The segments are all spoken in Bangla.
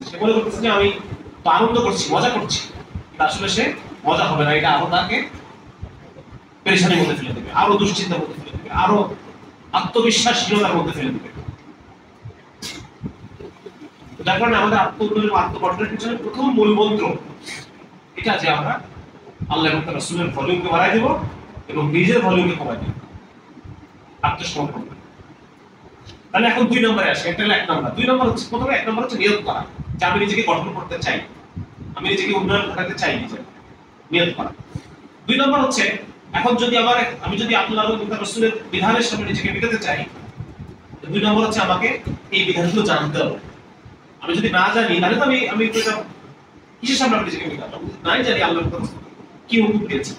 সে মনে করতেছে যে আমি তো আনন্দ করছি, মজা করছি, কিন্তু আসলে সে মজা হবে না, এটা আরো তাকে পেরেশানির মধ্যে ফেলে দেবে, আরো দুশ্চিন্তার মধ্যে ফেলে দেবে, আরো আত্মবিশ্বাসহীনতার মধ্যে ফেলে দেবে। যার কারণে আমাদের আত্ম উন্নয়ন, আত্মগঠনের পিছনে প্রথম মূল মন্ত্র এটা যে আমরা আল্লাহ এবং তার রাসূলের ভলিউমকে বাড়াই দেব এবং নিজের ভলিউমকে কমাই দেব, আত্মসমর্পণ। তাহলে এখন 2 নম্বরে আসে, এটা হলো 1 নম্বর। 2 নম্বর হচ্ছে, প্রথমে 1 নম্বর হচ্ছে নিয়ত করা, যে আমি নিজেকে গঠন করতে চাই, আমি নিজেকে উন্নয়ন ঘটাতে চাই, নিজে নিয়ত করা। 2 নম্বর হচ্ছে, এখন যদি আমি যদি আল্লাহ এবং তার রাসূলের বিধানের সামনে নিজেকে মেটাতে চাই, 2 নম্বর হচ্ছে আমাকে এই বিধানগুলো জানতে হবে। আমি যদি না জানি তাহলে তো আমি এটা কিসের সামনে আমি নিজেকে মেটাবো? নাই জানি আল্লাহর কথা কি হুকুম দিয়েছে।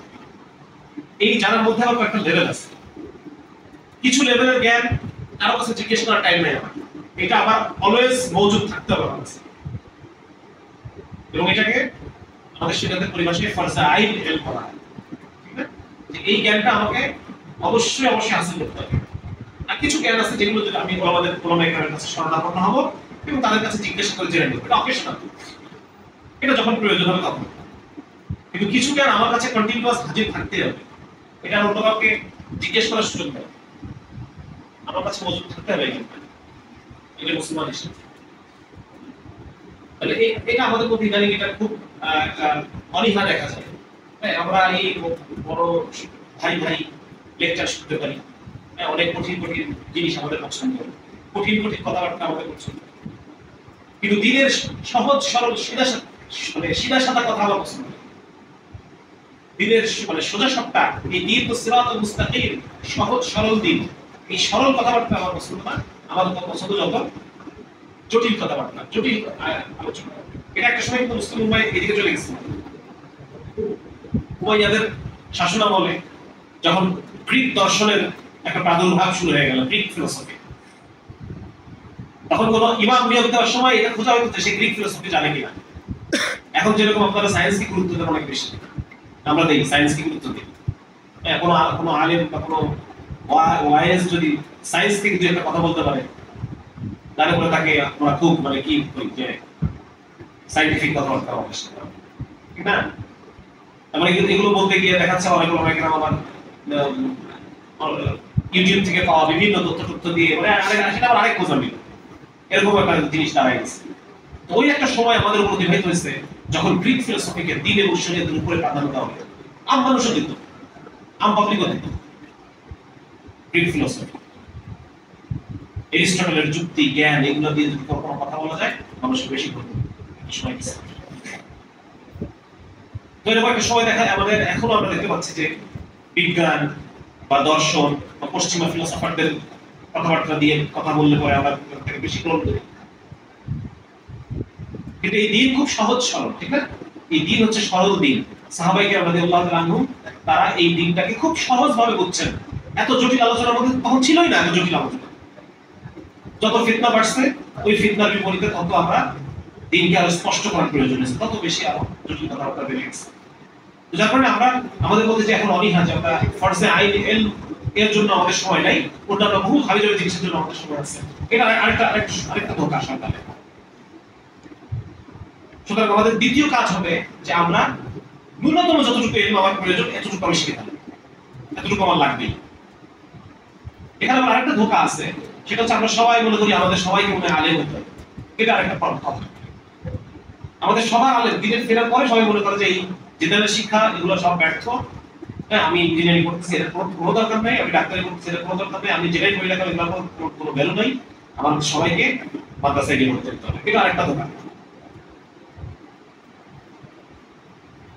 এই জানার মধ্যে আবার একটা লেভেল আছে, কিছু লেভেলের জ্ঞান কারো কাছে জিজ্ঞেস করার টাইম নেই আমার, এটা আমার অলওয়েজ মজুদ থাকতে হবে আমার কাছে। এবং এটাকে আমাদের শিক্ষাদের পরিভাষায় ফরজে আইন এল করা হয়, ঠিক না? যে এই জ্ঞানটা আমাকে অবশ্যই হাসিল করতে হবে। আর কিছু জ্ঞান আছে যেগুলো যদি আমি ওলামায়ে কাছে শরণাপন্ন হব এবং তাদের কাছে জিজ্ঞাসা করে জেনে নেব, এটা অকেশনাল, এটা যখন প্রয়োজন হবে তখন। কিন্তু কিছু জ্ঞান আমার কাছে কন্টিনিউয়াস হাজির থাকতে হবে, এটা অন্য কাউকে জিজ্ঞেস করার সুযোগ নেই, আমার কাছে মজুদ থাকতে হবে। এটা মুসলমান হিসেবে তাহলে এটা আমাদের মধ্যে ইদানিং এটা খুব অনীহা দেখা যায়। হ্যাঁ, আমরা এই বড় ভাই লেকচার শুনতে পারি, অনেক কঠিন জিনিস আমাদের পছন্দ, কঠিন কথাবার্তা আমাদের পছন্দ, কিন্তু দিনের সহজ সরল সিধা সাদা কথা আমার পছন্দ। দিনের সোজা সাপটা, এই দিন তো সিরাতুল মুস্তাকিম, সহজ সরল দিন, এই সরল কথাবার্তা আমার পছন্দ না। আমার পছন্দ যত জটিল কথাবার্তা, জটিল আলোচনা। এটা একটা সময় কিন্তু মুসলিম উম্মাহ এদিকে চলে গেছে। উমাইয়াদের শাসনামলে যখন গ্রিক দর্শনের একটা প্রাদুর্ভাব শুরু হয়ে গেল, গ্রিক ফিলোসফি, তখন কোন ইমাম নিয়োগ দেওয়ার সময় এটা খোঁজা হতো যে সে গ্রিক ফিলোসফি জানে কিনা। এখন যেরকম আপনারা সায়েন্সকে গুরুত্ব দেন অনেক বেশি, আমরা দেখি সায়েন্সকে গুরুত্ব দিই। কোনো আলেম বা কোনো ওয়াইজ যদি সায়েন্স থেকে দুই একটা কথা বলতে পারে, তারপরে তাকে আমরা খুব কি যে সায়েন্টিফিক কথাবার্তা বলে, ঠিক না? আমরা কিন্তু এগুলো বলতে গিয়ে দেখাচ্ছে অনেক আমার ইউটিউব থেকে পাওয়া বিভিন্ন তথ্য দিয়ে সেটা আবার আরেক খোঁজা মিল, এরকম একটা জিনিস দাঁড়ায় গেছে। তো ওই একটা সময় আমাদের উপর অতিবাহিত হয়েছে যখন গ্রিক ফিলোসফিকে দিন এবং শরীয়তের উপরে প্রাধান্য দেওয়া হবে। আম মানুষও দিত, আম পাবলিকও দিত গ্রিক ফিলোসফি, এরিস্টটলের যুক্তি জ্ঞান এগুলো দিয়ে যদি কোনো কথা বলা যায় মানুষের বেশি করবে সময় দিচ্ছে। তো এরকম একটা সময় দেখা আমাদের এখনো আমরা দেখতে পাচ্ছি যে বিজ্ঞান বা দর্শন বা পশ্চিমা ফিলোসফারদের কথাবার্তা দিয়ে কথা বললে পরে আমরা বেশি গ্রহণ করি। কিন্তু এই দিন খুব সহজ সরল, ঠিক না? এই দিন হচ্ছে সরল দিন। সাহাবায়ে কেরাম রাদিয়াল্লাহু তাআলা আনহুম তারা এই দিনটাকে খুব সহজভাবে বুঝছেন। এত জটিল আলোচনার মধ্যে তখন ছিলই না, এত জটিল আলোচনা। যত ফিতনা বাড়ছে, ওই ফিতনার বিপরীতে তত আমরা দিনকে আরো স্পষ্ট করার প্রয়োজন আছে, তত বেশি আরো জটিল কথাবার্তা বেড়ে গেছে। যার কারণে আমরা আমাদের মধ্যে যে এখন অনীহা, যে আমরা ফরজে আইন এর জন্য আমাদের সময় নাই, অন্যান্য বহু হাবিজাবি জিনিসের জন্য আমাদের সময় আছে, এটা আরেকটা ধোঁকা সরকারের। সুতরাং আমাদের দ্বিতীয় কাজ হবে যে আমরা ন্যূনতম যতটুকু ইলম আমার প্রয়োজন এতটুকু আমি শিখে থাকবো, এতটুকু আমার লাগবেই। এখানে আবার আরেকটা ধোঁকা আছে, সেটা হচ্ছে আমরা সবাই মনে করি আমাদের সবাইকে মনে আলেম হতে হবে, এটা আরেকটা কথা। আমাদের সবার আলেম দিনের ফেরার পরে সবাই মনে করে যে এই জেনারেল শিক্ষা এগুলো সব ব্যর্থ, হ্যাঁ আমি ইঞ্জিনিয়ারিং করতেছি এর কোনো দরকার নেই, আমি ডাক্তারি করতেছি এর কোনো দরকার নেই, আমি যেটাই করি না কেন এগুলোর কোনো ভ্যালু নেই, আমাদের সবাইকে মাদ্রাসায় গিয়ে পড়তে হবে, এটা আরেকটা ধোঁকা।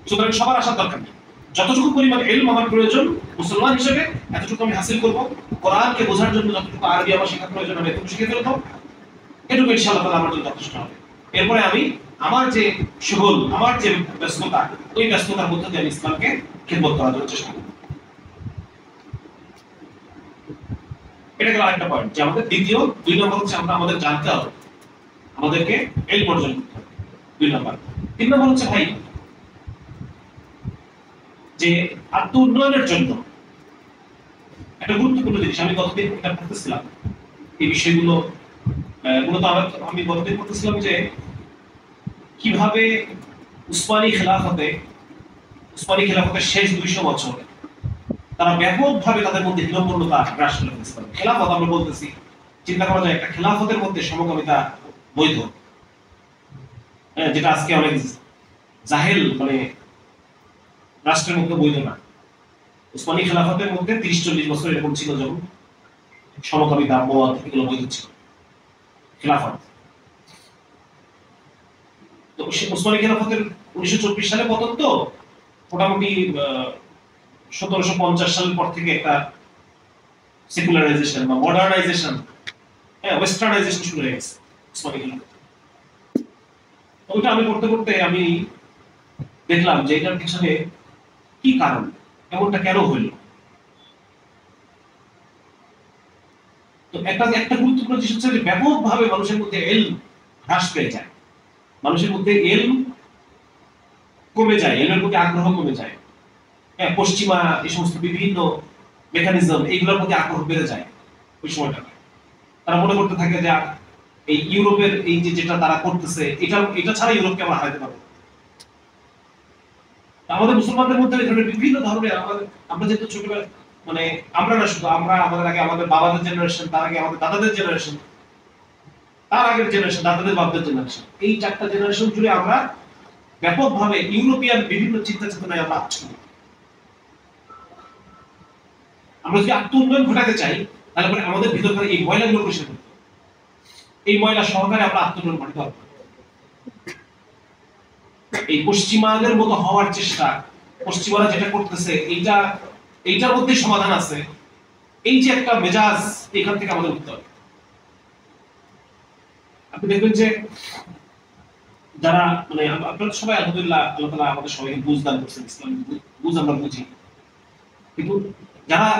সুতরাং সবার আসার দরকার নেই, যতটুকু পরিমাণ ইলম আমার প্রয়োজন মুসলমান হিসেবে এতটুকু আমি হাসিল করব। কোরআনকে বোঝার জন্য যতটুকু আরবি আমার শেখার প্রয়োজন আমি এতটুকু শিখে ফেলবো, এটুকু ইনশাআল্লাহ তাআলা আমার জন্য যথেষ্ট হবে। এরপরে আমি আমার যে শুগল, আমার যে ব্যস্ততা, ওই ব্যস্ততার মধ্যে দিয়ে আমি ইসলামকে খিদমত করার জন্য চেষ্টা করব। এটা গেল আরেকটা পয়েন্ট, যে আমাদের দ্বিতীয় 2 নম্বর হচ্ছে আমরা আমাদের জানতে হবে, আমাদেরকে ইলম অর্জন করতে হবে, 2 নম্বর। 3 নম্বর হচ্ছে ভাই যে আত্ম উন্নয়নের জন্য একটা গুরুত্বপূর্ণ জিনিস, আমি গতদিন এটা পড়তেছিলাম এই বিষয়গুলো, মূলত আমি গতদিন পড়তেছিলাম যে কিভাবে উসমানী খেলাফতের শেষ 200 বছর তারা ব্যাপকভাবে তাদের মধ্যে হীনমন্যতা হ্রাস করে ফেলেছিল। খেলাফত আমরা বলতেছি, চিন্তা করা যায় একটা খেলাফতের মধ্যে সমকামিতা বৈধ, যেটা আজকে অনেক জাহেল মানে রাষ্ট্রের মধ্যে বৈধ না। উসমানী খেলাফতের মধ্যে 30-40 বছর এরকম ছিল যখন সমকামিতা মত এগুলো বৈধ ছিল খেলাফত। তো উসমানী খেলাফতের 1924 সালে পতন, তো মোটামুটি 1750 সালের পর থেকে একটা সেকুলারাইজেশন বা মডার্নাইজেশন, ওয়েস্টার্নাইজেশন শুরু হয়ে গেছে উসমানী খেলাফত। ওইটা আমি করতে করতে আমি দেখলাম যে এটার পিছনে কি কারণ, এমনটা কেন হইল। তো একটা গুরুত্বপূর্ণ জিনিস হচ্ছে যে ব্যাপকভাবে মানুষের মধ্যে ইলম হ্রাস পেয়ে যায়, মানুষের মধ্যে ইলম কমে যায়, ইলমের প্রতি আগ্রহ কমে যায়। পশ্চিমা এই সমস্ত বিভিন্ন মেকানিজম এইগুলোর প্রতি আগ্রহ বেড়ে যায় ওই সময়টা। তারা মনে করতে থাকে যে এই ইউরোপের এই যেটা তারা করতেছে এটা ছাড়া ইউরোপকে আমরা হারাতে পারবো। আমাদের মুসলমানদের মধ্যে বিভিন্ন ধরনের আমরা যেহেতু ছোটবেলা মানে আমরা না শুধু আমরা, আমাদের আগে আমাদের বাবাদের জেনারেশন, তার আগে আমাদের দাদাদের জেনারেশন, তার আগের জেনারেশন দাদাদের বাপদের জেনারেশন, এই 4টা জেনারেশন জুড়ে আমরা ব্যাপকভাবে ইউরোপিয়ান বিভিন্ন চিন্তা চেতনায় আমরা আচ্ছন্ন। আমরা যদি আত্ম উন্নয়ন ঘটাতে চাই তাহলে পরে আমাদের ভিতরকার এই ময়লাগুলো পরিষ্কার করতে হবে। এই ময়লা সহকারে আমরা আত্ম উন্নয়ন ঘটাতে পারবো। এই পশ্চিমাদের মতো হওয়ার চেষ্টা, পশ্চিমারা যেটা করতেছে এইটার মধ্যে সমাধান আছে, এই যে একটা মেজাজ, এখান থেকে আমাদের উঠতে হবে। আপনি দেখবেন যে যারা মানে আপনারা সবাই আলহামদুলিল্লাহ আল্লাহ তাআলা আমাদের সবাইকে বুঝ দান করছেন, ইসলাম বুঝ আমরা বুঝি, কিন্তু যারা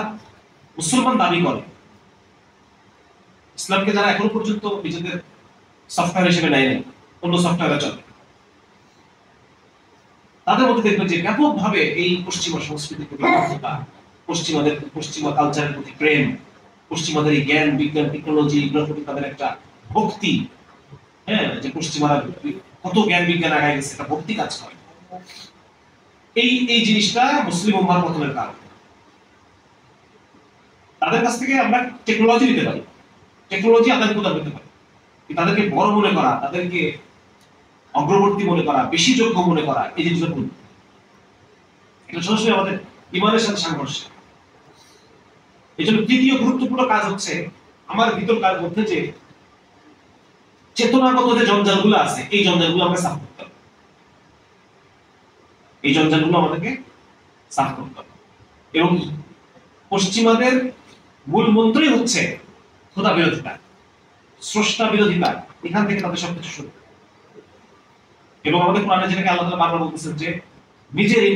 মুসলমান দাবি করে, ইসলামকে যারা এখনো পর্যন্ত নিজেদের সফটওয়্যার হিসেবে নেয় নাই, অন্য সফটওয়্যারে চলে, তাদের মধ্যে দেখবেন যে ব্যাপকভাবে এই পশ্চিমা সংস্কৃতির প্রতি আগ্রহতা, পশ্চিমা কালচারের প্রতি প্রেম, পশ্চিমাদের এই জ্ঞান বিজ্ঞান টেকনোলজি এগুলোর প্রতি তাদের একটা ভক্তি, যে পশ্চিমারা কত জ্ঞান বিজ্ঞান আগায় গেছে, একটা ভক্তি কাজ করে। এই জিনিসটা মুসলিম উম্মাহর পতনের কারণ। তাদের কাছ থেকে আমরা টেকনোলজি নিতে পারি, টেকনোলজি আদান প্রদান করতে পারি, তাদেরকে বড় মনে করা, তাদেরকে অগ্রবর্তী মনে করা, বেশি যোগ্য মনে করা, এই জিনিসগুলো ভুল। এটা সরাসরি আমাদের ইমানের সাথে সংঘর্ষ। এই জন্য তৃতীয় গুরুত্বপূর্ণ কাজ হচ্ছে আমার ভিতরকার মধ্যে যে চেতনাগত যে জঞ্জালগুলো আছে, এই জঞ্জালগুলো আমরা সাফ করতে হবে। এই জঞ্জালগুলো আমাদেরকে সাফ করতে হবে। এবং পশ্চিমাদের মূল মন্ত্রই হচ্ছে খোদা বিরোধিতা, স্রষ্টা বিরোধিতা, এখান থেকে তাদের সবকিছু শুরু। এবং আমাদের কোরআনে যেটাকে আল্লাহ তাআলা বারবার বলতেছেন যে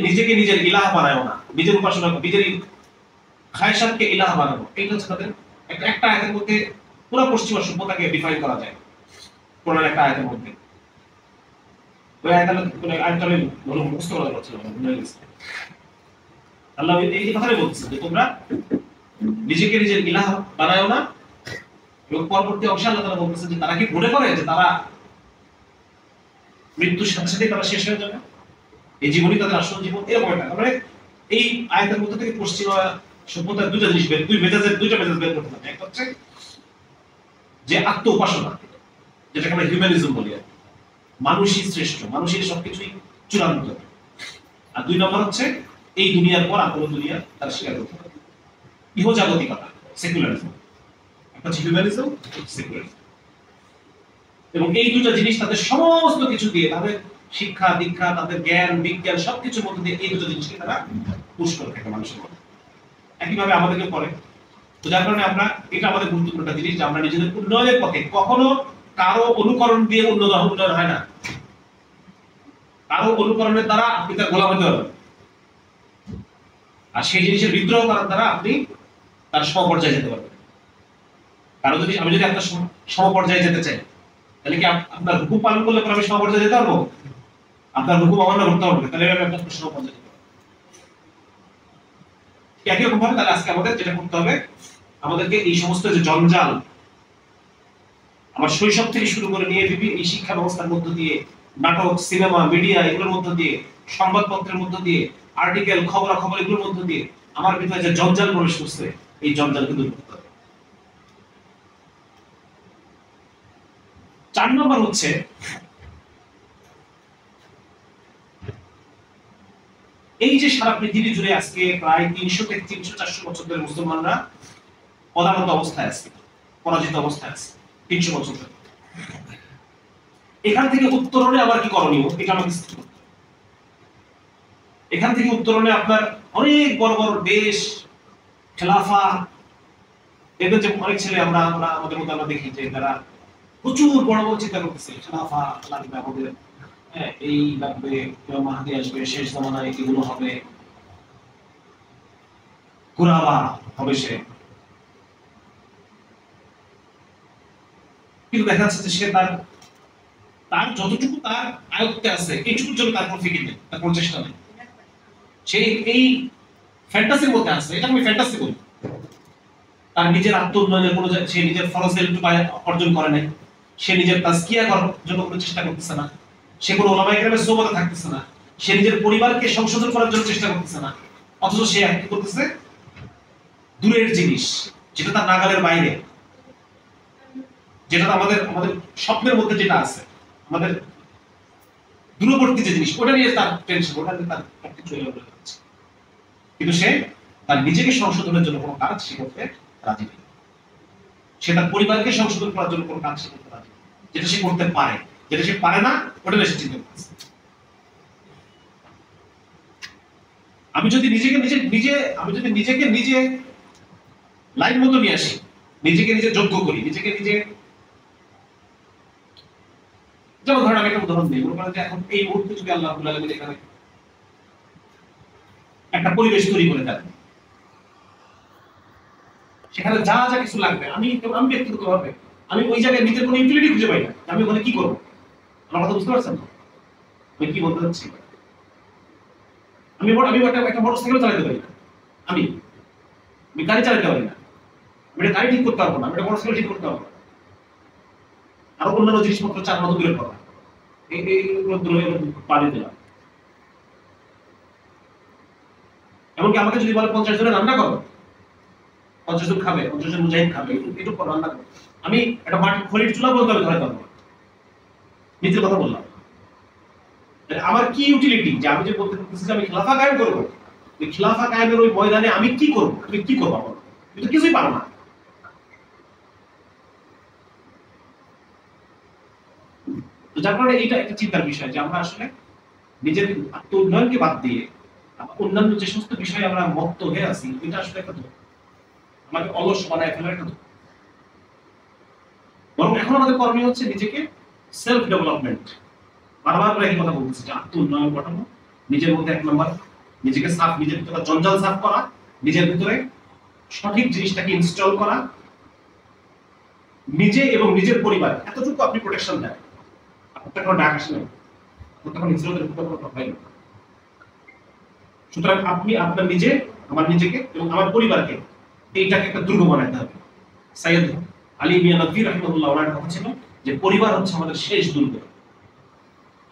নিজেকে নিজের ইলাহ বানায়ো না, নিজের উপাসনা, নিজের খায়সাতকে ইলাহ বানাবো। এইটা হচ্ছে তাদের একটা আয়াতের মধ্যে পুরো পশ্চিমা সভ্যতাকে ডিফাইন করা যায় কোরআনের একটা আয়াতের মধ্যে। ওই আয়াতটা আমি মুখস্থ করা যাচ্ছে না, আল্লাহ এই কথাই বলতেছেন যে তোমরা নিজেকে নিজের ইলাহ বানায়ো না। এবং পরবর্তী অংশে আল্লাহ তাআলা বলতেছেন যে তারা কি মনে করে যে তারা মৃত্যুর সাথে সাথে তারা শেষ হয়ে যাবে, এই জীবনই তাদের আসল জীবন, এরকম একটা। মানে এই আয়াতের মধ্যে থেকে পশ্চিমা সভ্যতার দুইটা জিনিস দুইটা মেজাজ বের করতে হবে। একটা হচ্ছে যে আত্ম উপাসনা, যেটাকে আমরা হিউম্যানিজম বলি, মানুষই শ্রেষ্ঠ, মানুষের সবকিছুই চূড়ান্ত। আর 2 নম্বর হচ্ছে এই দুনিয়ার পর আর কোনো দুনিয়া তার স্বীকার করতে হবে, ইহজাগতিকতা, সেকুলারিজম। একটা হচ্ছে হিউম্যানিজম, সেকুলারিজম। এবং এই দুটো জিনিস তাদের সমস্ত কিছু দিয়ে, তাদের শিক্ষা দীক্ষা, তাদের জ্ঞান বিজ্ঞান সবকিছুর মধ্যে দিয়ে এই দুটো জিনিসকে তারা পুশ করে থাকে মানুষের মধ্যে। একইভাবে আমাদেরকে করে। তো যার কারণে আমরা, এটা আমাদের গুরুত্বপূর্ণ একটা জিনিস যে আমরা নিজেদের উন্নয়নের পথে কখনো কারো অনুকরণ দিয়ে উন্নয়ন হয় না। কারো অনুকরণের দ্বারা আপনি তার গোলাম হতে পারবেন, আর সেই জিনিসের বিদ্রোহ করার দ্বারা আপনি তার সমপর্যায়ে যেতে পারবেন। কারো যদি আমি যদি আপনার সমপর্যায়ে যেতে চাই, তাহলে কি আপনার হুকুম পালন করলে পরে আমি সমপর্যায়ে যেতে পারবো? আপনার হুকুম অমান্য করতে হবে, তাহলে আমি আপনার সমপর্যায়ে যেতে পারবো। একই রকম ভাবে তাহলে আজকে আমাদের যেটা করতে হবে, আমাদেরকে এই সমস্ত যে জঞ্জাল আমার শৈশব থেকে শুরু করে নিয়ে এই শিক্ষা ব্যবস্থার মধ্য দিয়ে নাটক, সিনেমা, মিডিয়া এগুলোর মধ্য দিয়ে, সংবাদপত্রের মধ্য দিয়ে, আর্টিকেল, খবরাখবর এগুলোর মধ্য দিয়ে আমার ভিতরে যে জঞ্জাল প্রবেশ করছে, এই জঞ্জালকে দূর করতে হবে। 4 নম্বর হচ্ছে এই যে সারা পৃথিবী জুড়ে আজকে প্রায় 300 থেকে 400 বছর ধরে মুসলমানরা পদানত অবস্থায় আছে, পরাজিত অবস্থায় আছে 300 বছর ধরে। এখান থেকে উত্তরণে আবার কি করণীয়, এটা আমাকে চিন্তা করতে হবে। এখান থেকে উত্তরণে আপনার অনেক বড় বড় দেশ, খেলাফা, এদের যে অনেক ছেলে আমরা আমাদের মধ্যে আমরা দেখি যে তারা প্রচুর বড় বড় চিন্তা করতেছে, খেলাফা লাগবে আমাদের, এই লাগবে, মাহাদি আসবে, শেষ জামানায় এগুলো হবে, কুরাবা হবে সে। কিন্তু দেখা যাচ্ছে যে সে তার যতটুকু তার আয়ত্তে আছে এইটুকুর জন্য তার কোনো ফিকির নেই, তার কোনো চেষ্টা নেই। সে এই ফ্যান্টাসির মধ্যে আছে, এটা আমি ফ্যান্টাসি বলি। তার নিজের আত্ম উন্নয়নের কোনো, সে নিজের ফরজের অর্জন করে নাই, সে নিজের তাজকিয়া করার জন্য কোনো চেষ্টা করতেছে না, সে কোনো ওলামায়ে কেরামের সোহবতে থাকতেছে না, সে নিজের পরিবারকে সংশোধন করার জন্য চেষ্টা করতেছে না, অথচ সে কি করতেছে, দূরের জিনিস যেটা তার নাগালের বাইরে, যেটা আমাদের স্বপ্নের মধ্যে যেটা আছে, আমাদের দূরবর্তী যে জিনিস, ওটা নিয়ে তার টেনশন, ওটা নিয়ে তার সবকিছু এলোমেলো হচ্ছে। কিন্তু সে তার নিজেকে সংশোধনের জন্য কোনো কাজ সে করতে রাজি নেই, সে তার পরিবারকে সংশোধন করার জন্য কোনো কাজ সে করতে রাজি নেই। যেটা সে করতে পারে, যেটা সে পারে না, ওটা নিয়ে সে চিন্তা করতেছে। আমি যদি নিজেকে নিজে লাইন মতো নিয়ে আসি, নিজেকে নিজে যোগ্য করি, নিজেকে নিজে, যেমন ধরেন আমি একটা উদাহরণ দিই, মনে করেন যে এখন এই মুহূর্তে যদি আল্লাহ রাব্বুল আলামিন এখানে একটা পরিবেশ তৈরি করে দেন, সেখানে যা যা কিছু লাগবে, আমি ব্যক্তিগতভাবে আমি ওই জায়গায় নিজের কোনো ইউটিলিটি খুঁজে পাই না, আমি ওখানে কি করবো। আমার কথা বুঝতে পারছেন? আমি কি বলতে চাচ্ছি, আমি একটা মোটরসাইকেল চালাতে পারি না, আমি গাড়ি চালাতে পারি না, আমি একটা গাড়ি ঠিক করতে পারবো না, আমি একটা মোটরসাইকেল ঠিক করতে পারবো না, আরো অন্যান্য জিনিসপত্র চার মতো দূরের কথা, এইগুলো দূরে পারি দিলাম। এমনকি আমাকে যদি বলে 50 জনের রান্না করো, 50 জন খাবে, 50 জন মুজাহিদ খাবে, এটুকু রান্না করো, আমি একটা মাটির খড়ির চুলা বলতে হবে ধরে পারবো, নিজের কথা বললাম। আমার কি ইউটিলিটি, যে আমি যে বলতে চাচ্ছি যে আমি খিলাফা কায়েম করবো, ওই খিলাফা কায়েমের ওই ময়দানে আমি কি করবো, তুমি কি করবো, আমি তো কিছুই পারো না। তো যার কারণে এটা একটা চিন্তার বিষয় যে আমরা আসলে নিজের আত্ম উন্নয়নকে বাদ দিয়ে অন্যান্য যে সমস্ত বিষয়ে আমরা মত্ত হয়ে আছি, এটা আসলে একটা দুঃখ, আমাকে অলস বানায় ফেলার একটা দুঃখ। বরং এখন আমাদের করণীয় হচ্ছে নিজেকে সেলফ ডেভেলপমেন্ট, বারবার করে একই কথা বলতেছি যে আত্ম উন্নয়ন ঘটানো, নিজের মধ্যে 1 নম্বর নিজেকে সাফ, নিজের ভিতরে জঞ্জাল সাফ করা, নিজের ভিতরে সঠিক জিনিসটাকে ইনস্টল করা, নিজে এবং নিজের পরিবার এতটুকু আপনি প্রোটেকশন দেন, আপনার কোনো ডাক আসে না, তখন ইসরায়েলের উপর কোনো প্রভাব নেই। সুতরাং আপনি আপনার নিজে, আমার নিজেকে এবং আমার পরিবারকে এইটাকে একটা দুর্গ বানাতে হবে। সাইয়েদ আলী মিয়া নদভী রাহিমাহুল্লাহ ওনার কথা ছিল যে পরিবার হচ্ছে আমাদের শেষ দুর্গ।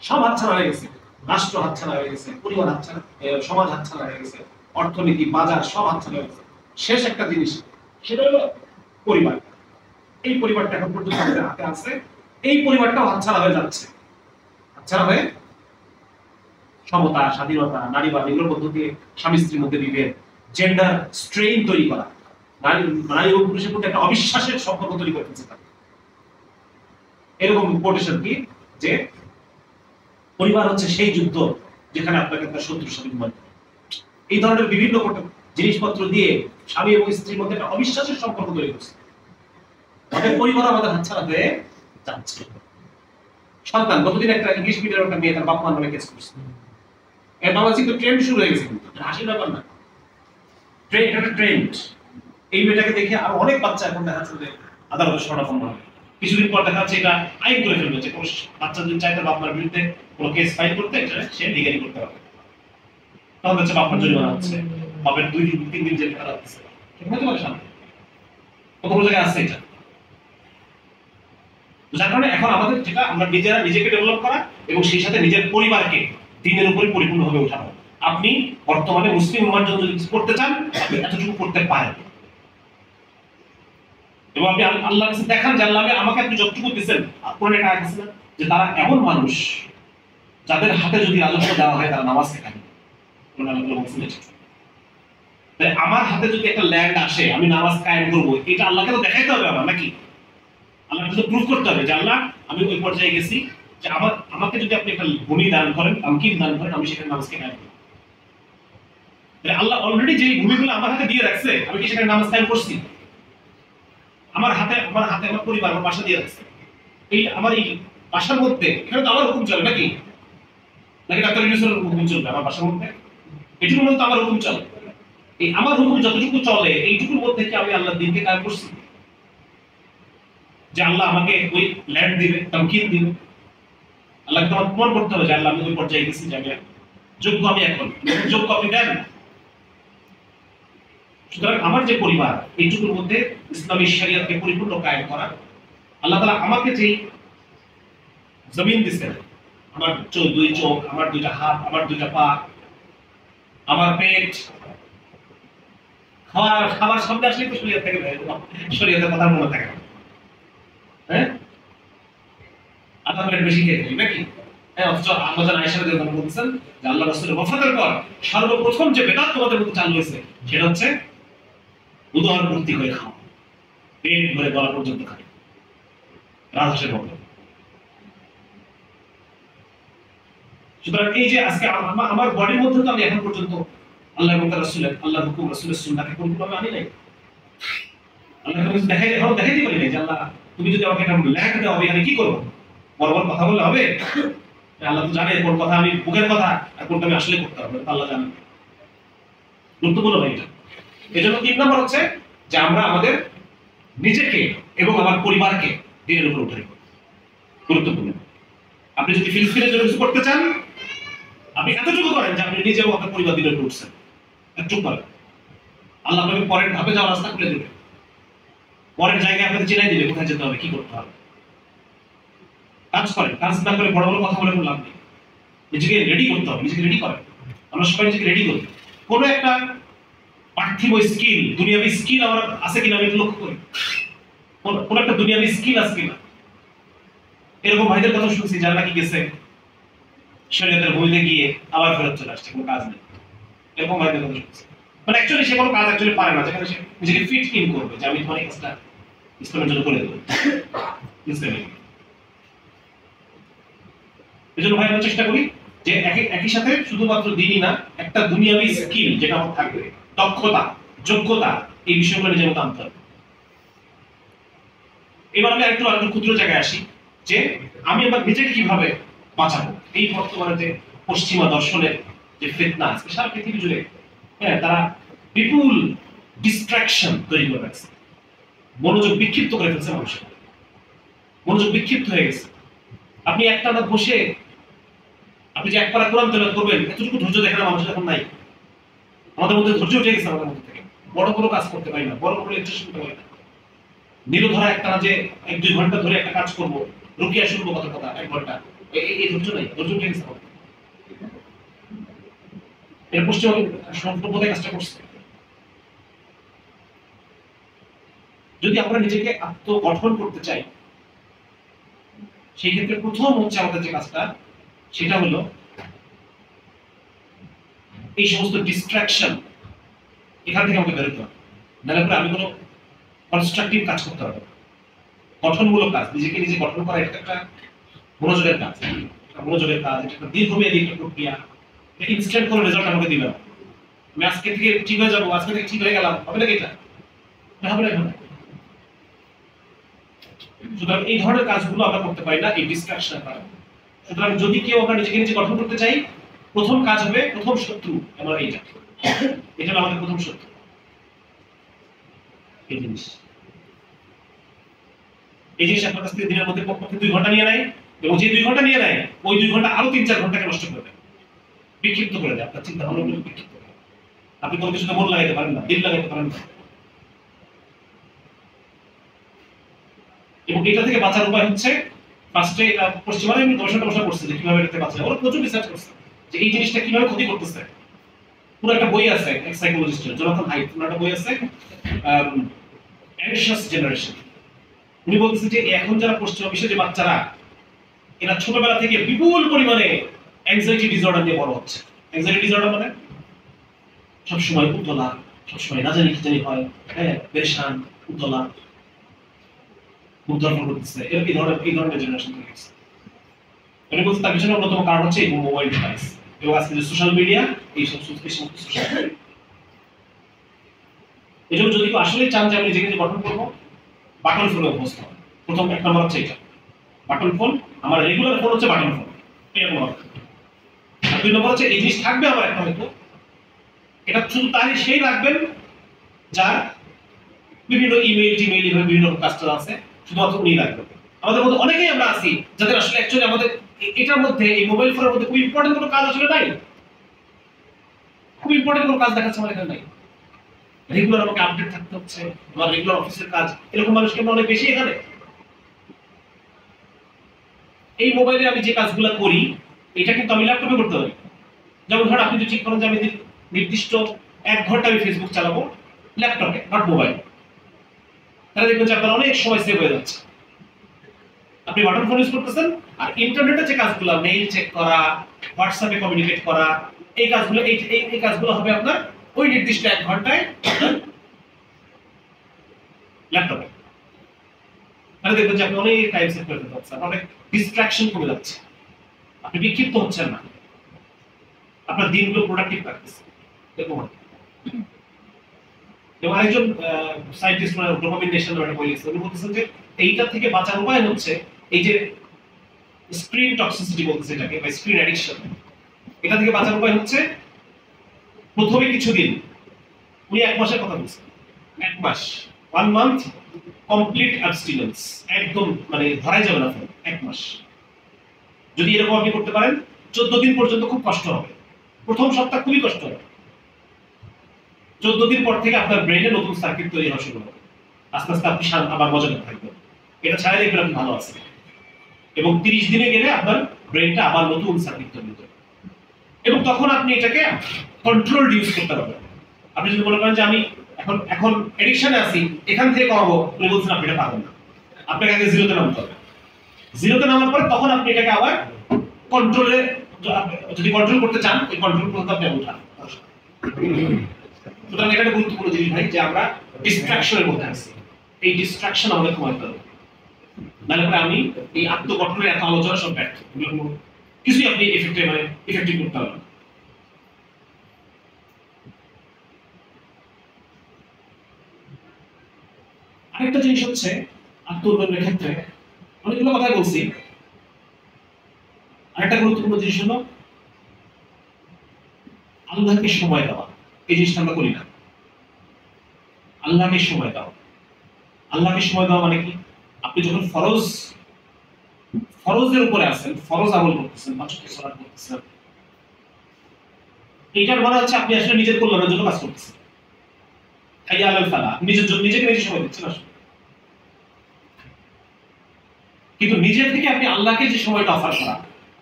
সব হাতছাড়া হয়ে গেছে, রাষ্ট্র হাতছাড়া হয়ে গেছে, পরিবার হাতছাড়া, সমাজ হাতছাড়া হয়ে গেছে, অর্থনীতি, বাজার সব হাতছাড়া হয়ে গেছে, শেষ একটা জিনিস, সেটা হলো পরিবার। এই পরিবারটা এখন পর্যন্ত আমাদের হাতে আছে, এই পরিবারটাও হাতছাড়া হয়ে যাচ্ছে। হাতছাড়া হয়ে সমতা, স্বাধীনতা, নারীবাদ এগুলোর মধ্য দিয়ে স্বামী স্ত্রীর মধ্যে বিভেদ, জেন্ডার স্ট্রেইন তৈরি করা, নারী এবং পুরুষের মধ্যে একটা অবিশ্বাসের সম্পর্ক তৈরি করে ফেলছে। এরকম কোটেশন কি যে পরিবার হচ্ছে সেই যুদ্ধ যেখানে আপনাকে একটা শত্রুর সাথে লড়তে হবে। এই ধরনের বিভিন্ন জিনিসপত্র দিয়ে স্বামী এবং স্ত্রীর মধ্যে একটা অবিশ্বাসের সম্পর্ক তৈরি করছে। আমাদের পরিবার আমাদের হাতছাড়া হয়ে যাচ্ছে। সন্তান, গতদিন একটা ইংলিশ মিডিয়ামের একটা মেয়ে তার বাপ মার নামে কেস করছে। এর বাংলাদেশে কিন্তু ট্রেন্ড শুরু হয়ে গেছে, কিন্তু হাসির ব্যাপার না, এটা একটা ট্রেন্ড। এই মেয়েটাকে দেখে আরো অনেক বাচ্চা এখন দেখা যাচ্ছে যে আদালতে শরণাপন্ন হবে। কিছুদিন পর দেখা যাচ্ছে এটা আইন করে ফেলবে যে কোনো বাচ্চা যদি চায় তার বাপমার বিরুদ্ধে কোনো কেস ফাইল করতে, এটা সে লিগালি করতে হবে। তখন হচ্ছে বাপমার জরিমানা হচ্ছে, বাপের 2-3 দিন জেল খাটা হচ্ছে। ঠিক হতে পারে সামনে কতগুলো জায়গায় আছে এটা। যার কারণে এখন আমাদের যেটা আমরা নিজেরা নিজেকে ডেভেলপ করা এবং সেই সাথে নিজের পরিবারকে দিনের উপরে পরিপূর্ণভাবে উঠানো। আপনি বর্তমানে মুসলিম উম্মার জন্য যদি কিছু করতে চান আপনি এতটুকু করতে পারেন, এবং আপনি আল্লাহর কাছে দেখান যে আল্লাহ আমাকে আপনি যতটুকু দিচ্ছেন। কোরআনে একটা আয়াত আছে না যে তারা এমন মানুষ যাদের হাতে যদি রাজস্ব দেওয়া হয় তারা নামাজ শেখায়। তাই আমার হাতে যদি একটা ল্যান্ড আসে আমি নামাজ কায়েম করবো, এটা আল্লাহকে তো দেখাইতে হবে আমার, নাকি? আল্লাহকে তো প্রুফ করতে হবে যে আল্লাহ আমি ওই পর্যায়ে গেছি যে আমাকে যদি আপনি একটা ভূমি দান করেন, তামকিন দান করেন, আমি সেখানে নামাজকে কায়েম করব। আল্লাহ অলরেডি যে ভূমিগুলো আমার হাতে দিয়ে রাখছে, আমি কি সেখানে নামাজ কায়েম করছি? আমার হাতে আমার পরিবার আমার বাসা দিয়ে রাখছে। এই আমার এই বাসার মধ্যে এখানে তো আমার হুকুম চলে, নাকি? নাকি ডাক্তার ইউসুফের হুকুম চলবে আমার বাসার মধ্যে? এটুকুর মধ্যে তো আমার হুকুম চলে। এই আমার হুকুম যতটুকু চলে এইটুকুর মধ্যে কি আমি আল্লাহর দ্বীনকে কায়েম করছি? যে আল্লাহ আমাকে ওই ল্যান্ড দিবে, তামকিন দিবে, আল্লাহকে তোমার প্রমাণ করতে হবে যে আল্লাহ আমি ওই পর্যায়ে গেছি যে আমি যোগ্য, আমি এখন যোগ্য, আপনি দেন। সুতরাং আমার যে পরিবার এইটুকুর মধ্যে ইসলামী শরিয়তকে পরিপূর্ণ কায়েম করা, আল্লাহ তাআলা আমাকে যে জমিন দিয়েছেন, আমার দুই চোখ, আমার দুইটা হাত, আমার দুইটা পা, আমার পেট, খাবার সামনে আসলে তো শরীয়ত থেকে শরীয়তের কথা মনে থাকে, হ্যাঁ? আধা প্লেট বেশি খেয়ে ফেলি, নাকি? হ্যাঁ, অথচ আম্মাজান আয়েশা রাদিয়াল্লাহু আনহা বলছেন যে আল্লাহ রাসূলের ওফাতের পর সর্বপ্রথম যে বেদাত তোমাদের মধ্যে চালু হয়েছে সেটা হচ্ছে উদর পূর্তি করে খাওয়া, পেট ভরে গলা পর্যন্ত খায়, রাজহাঁসের মতো। সুতরাং এই যে আজকে আমার বডির মধ্যে তো আমি এখন পর্যন্ত আল্লাহ এবং তার রাসূলের আল্লাহর হুকুম রাসূলের সুন্নাহকে পরিপূর্ণভাবে আনি নাই। আল্লাহ আমাকে দেখাইতে পারি নাই যে আল্লাহ তুমি যদি আমাকে একটা ল্যান্ড দাও আমি কি করব? বড় বড় কথা বললে হবে? আল্লাহ তো জানে কোন কথা আমি বুকের কথা আর কোনটা আমি আসলে করতে হবে, আল্লাহ জানেন। গুরুত্বপূর্ণ ভাই এটা। এজন্য 3 নম্বর হচ্ছে যে আমরা আমাদের নিজেকে এবং আমার পরিবারকে দিনের উপর উঠাই। গুরুত্বপূর্ণ। আপনি যদি ফিলিস্তিনের জন্য কিছু করতে চান আপনি এতটুকু করেন যে আপনি নিজে এবং আপনার পরিবার দিনের উপর উঠছেন, একটু করেন। আল্লাহ আপনাকে পরের ধাপে যাওয়ার রাস্তা খুলে দেবে, পরের জায়গায় আপনাকে চিনাই দিবে কোথায় যেতে হবে, কি করতে হবে। কাজ করেন, কাজ না করে বড় বড় কথা বলে কোনো লাভ নেই। নিজেকে রেডি করতে হবে, নিজেকে রেডি করেন। আমরা সবাই নিজেকে রেডি করি। কোনো একটা পার্থিব স্কিল, দুনিয়াবী স্কিল আমার আছে কিনা আমি লক্ষ্য করি, কোন একটা দুনিয়াবী স্কিল আছে কিনা। এরকম ভাইদের কথা শুনছি যারা নাকি গেছে শরীয়তের ভূমিতে গিয়ে আবার ফেরত চলে আসছে, কোনো কাজ নেই। এরকম ভাইদের কথা শুনছি। মানে অ্যাকচুয়ালি সে কোনো কাজ অ্যাকচুয়ালি পারে না, যেখানে সে নিজেকে ফিট ইন করবে যে আমি তোমার এই কাজটা ইসলামের জন্য করে দেবো। এজন্য ভাই আমরা চেষ্টা করি যে একই সাথে শুধুমাত্র দিনই না, একটা দুনিয়াবী স্কিল যেটা আমার থাকবে, দক্ষতা, যোগ্যতা, এই বিষয়গুলো নিজের মতো আনতে হবে। এবার আমি একটু ক্ষুদ্র জায়গায় আসি যে আমি আমার নিজেকে কিভাবে বাঁচাবো। এই বর্তমানে যে পশ্চিমা দর্শনের যে ফিতনা আছে সারা পৃথিবী জুড়ে, হ্যাঁ, তারা বিপুল ডিস্ট্রাকশন তৈরি করে রাখছে, মনোযোগ বিক্ষিপ্ত করে ফেলছে মানুষের, মনোযোগ বিক্ষিপ্ত হয়ে গেছে। আপনি একটানা বসে আপনি যে একবার কোরআন তেলাওয়াত করবেন এতটুকু ধৈর্য দেখেন না মানুষের এখন নাই। আমাদের মধ্যে ধৈর্য উঠে গেছে আমাদের মধ্যে থেকে, বড় বড় কাজ করতে পারি না, বড় বড় লেকচার শুনতে পারি না। নিরধরা একটানা যে 1-2 ঘন্টা ধরে একটা কাজ করবো, রুকিয়া শুনবো কত কথা 1 ঘন্টা, এই ধৈর্য নাই, ধৈর্য উঠে গেছে আমাদের। এর পশ্চিম সম্পূর্ণ কাজটা করছে। যদি আমরা নিজেকে আত্মগঠন করতে চাই সেই ক্ষেত্রে প্রথম হচ্ছে আমাদের যে কাজটা সেটা হলো এই সমস্ত ডিস্ট্রাকশন এখান থেকে আমাকে বেরোতে হবে। নাহলে পরে আমি কোনো কনস্ট্রাকটিভ কাজ করতে হবে, গঠনমূলক কাজ, নিজেকে নিজে গঠন করা এটা একটা মনোযোগের কাজ, মনোযোগের কাজ, এটা একটা দীর্ঘমেয়াদী একটা প্রক্রিয়া। ইনস্ট্যান্ট কোনো রেজাল্ট আমাকে দিবে না। আমি আজকে থেকে ঠিক হয়ে যাবো, আজকে থেকে ঠিক হয়ে গেলাম, হবে নাকি? এটা হবে না। সুতরাং এই ধরনের কাজগুলো আমরা করতে পারি না এই ডিস্ট্রাকশনের কারণে। সুতরাং যদি কেউ আমরা নিজেকে নিজে গঠন করতে চাই, প্রথম কাজ হবে, প্রথম শত্রু আমরা এটা হলো আমাদের প্রথম শত্রু। এই জিনিস আপনার কাছ থেকে দিনের মধ্যে কমপক্ষে 2 ঘন্টা নিয়ে নেয়, এবং যে 2 ঘন্টা নিয়ে নেয় ওই 2 ঘন্টা আরো 3-4 ঘন্টাকে নষ্ট করে দেয়, বিক্ষিপ্ত করে দেয়, আপনার চিন্তা ভাবনাগুলো বিক্ষিপ্ত করে। আপনি কোনো কিছুতে মন লাগাইতে পারেন না, দিল লাগাইতে পারেন না। এবং এটা থেকে বাঁচার উপায় হচ্ছে ফার্স্টে এটা পশ্চিমারা এমনি গবেষণা করছে যে কিভাবে এটাতে বাঁচা যায়। ওরা প্রচুর রিসার্চ করছে যে এই জিনিসটা কিভাবে ক্ষতি করতেছে। পুরো একটা বই আছে এক সাইকোলজিস্টের, জোনাথন হাইট, পুরো একটা বই আছে অ্যানশিয়াস জেনারেশন। উনি বলতেছে যে এখন যারা পশ্চিমা বিশ্বের যে বাচ্চারা, এরা ছোটবেলা থেকে বিপুল পরিমাণে অ্যাংজাইটি ডিসঅর্ডার নিয়ে বড় হচ্ছে। অ্যাংজাইটি ডিসঅর্ডার মানে সবসময় উত্তেজনা, সবসময় না জানি কি জানি হয়, হ্যাঁ, পেরেশান, উত্তেজনা, উদ্ধার করতেছে, এই ধরনের জেনারেশন থেকে গেছে। উনি বলছে তার পিছনে অন্যতম কারণ হচ্ছে এই মোবাইল ডিভাইস এবং আজকে যে সোশ্যাল মিডিয়া, এই সমস্ত সোশ্যাল মিডিয়া। এই জন্য যদি কেউ আসলে চান যে আমি নিজেকে গঠন করবো, বাটন ফোনে অভ্যস্ত হয়। প্রথম এক নম্বর হচ্ছে এটা, বাটন ফোন। আমার রেগুলার ফোন হচ্ছে বাটন ফোন, এক নম্বর। আর দুই নম্বর হচ্ছে এই জিনিস থাকবে আমার একটা, হয়তো এটা শুধু তারই সেই রাখবেন যার বিভিন্ন ইমেইল টিমেইল এভাবে বিভিন্ন কাজটা আছে, শুধুমাত্র উনি রাখবেন। আমাদের মধ্যে অনেকেই আমরা আছি যাদের আসলে অ্যাকচুয়ালি আমাদের এটার মধ্যে, এই মোবাইল ফোনের মধ্যে খুব ইম্পর্টেন্ট কোনো কাজ আসলে নাই, খুব ইম্পর্টেন্ট কোনো কাজ দেখাচ্ছে আমার এখানে নাই। রেগুলার আমাকে আপডেট থাকতে হচ্ছে, আমার রেগুলার অফিসের কাজ, এরকম মানুষকে আমরা অনেক বেশি এখানে। এই মোবাইলে আমি যে কাজগুলো করি, এটা কিন্তু আমি ল্যাপটপে করতে পারি। যেমন ধর আপনি যদি ঠিক করেন যে আমি নির্দিষ্ট 1 ঘন্টা আমি ফেসবুক চালাবো ল্যাপটপে, নট মোবাইল, তাহলে দেখবেন যে আপনার অনেক সময় সেভ হয়ে যাচ্ছে। আপনি বাটন ফোন ইউজ করতেছেন, আর ইন্টারনেটে যে কাজগুলো, মেইল চেক করা, হোয়াটসঅ্যাপে কমিউনিকেট করা, এই কাজগুলো এই কাজগুলো হবে আপনার ওই নির্দিষ্ট 1 ঘন্টায় ল্যাপটপে। তাহলে দেখবেন যে আপনি অনেক টাইম সেভ করে দিতে পারছেন, অনেক ডিস্ট্রাকশন কমে যাচ্ছে, আপনি বিক্ষিপ্ত হচ্ছেন না, আপনার দিনগুলো প্রোডাক্টিভ থাকতেছে। এবং আরেকজন সায়েন্টিস্ট ডোপামিন নেশন একটা বই লিখেছেন, উনি বলতেছেন যে এইটা থেকে বাঁচার উপায় হচ্ছে এই যে স্ক্রিন টক্সিসিটি বলতেছে এটাকে, বা স্ক্রিন অ্যাডিকশন। এটা থেকে বাঁচার উপায় হচ্ছে প্রথমে কিছুদিন, উনি 1 মাসের কথা বলছেন, 1 মাস, 1 মান্থ কমপ্লিট অ্যাবস্টিনেন্স, একদম মানে ধরাই যাবে না ফোন, 1 মাস। যদি এরকম আপনি করতে পারেন, 14 দিন পর্যন্ত খুব কষ্ট হবে, প্রথম সপ্তাহ খুবই কষ্ট হবে। 14 দিন পর থেকে আপনার ব্রেইনে নতুন সার্কিট তৈরি হওয়া শুরু হবে, আস্তে আস্তে আপনি আবার মজা করতে থাকবেন। এটা ছাড়া দেখবেন আপনি ভালো আছেন, এবং 30 দিনে গেলে আপনার ব্রেইনটা আবার নতুন সার্কিট তৈরি হবে, এবং তখন আপনি এটাকে কন্ট্রোল ইউজ করতে পারবেন। আপনি যদি মনে করেন যে আমি এখন এডিকশনে আছি, এখান থেকে কমাবো, উনি বলছেন আপনি এটা পারবেন না, আপনাকে আগে জিরোতে নামতে হবে। জিরোতে নামার পরে তখন আপনি এটাকে আবার কন্ট্রোলে, যদি কন্ট্রোল করতে চান, এই কন্ট্রোল করতে আপনি উঠান। সুতরাং এটা একটা গুরুত্বপূর্ণ জিনিস ভাই, যে আমরা ডিস্ট্রাকশনের মধ্যে আছি, এই ডিস্ট্রাকশন আমাদের কমাতে হবে, নাহলে পরে আমি এই আত্মগঠনের এত আলোচনা সব ব্যর্থ, কিছুই আপনি এফেক্টিভ করতে পারবেন। আরেকটা জিনিস হচ্ছে আত্ম উন্নয়নের ক্ষেত্রে, অনেকগুলো কথাই বলছি, আরেকটা গুরুত্বপূর্ণ জিনিস হলো আল্লাহকে সময় দেওয়া। এই জিনিসটা আমরা করি না। আল্লাহকে সময় দাও। আল্লাহকে সময় দেওয়া মানে কি? আপনি যখন ফরজের উপরে আছেন, ফরজ আমল করতেছেন, 5 ওয়াক্ত সালাত করতেছেন, এইটার মানে হচ্ছে আপনি আসলে নিজের কল্যাণের জন্য কাজ করতেছেন। হাইয়া আলাল ফালাহ, নিজেকে নিজে সময় দিচ্ছেন আসলে। কিন্তু নিজে থেকে আপনি আল্লাহকে যে সময়টা অফার করা,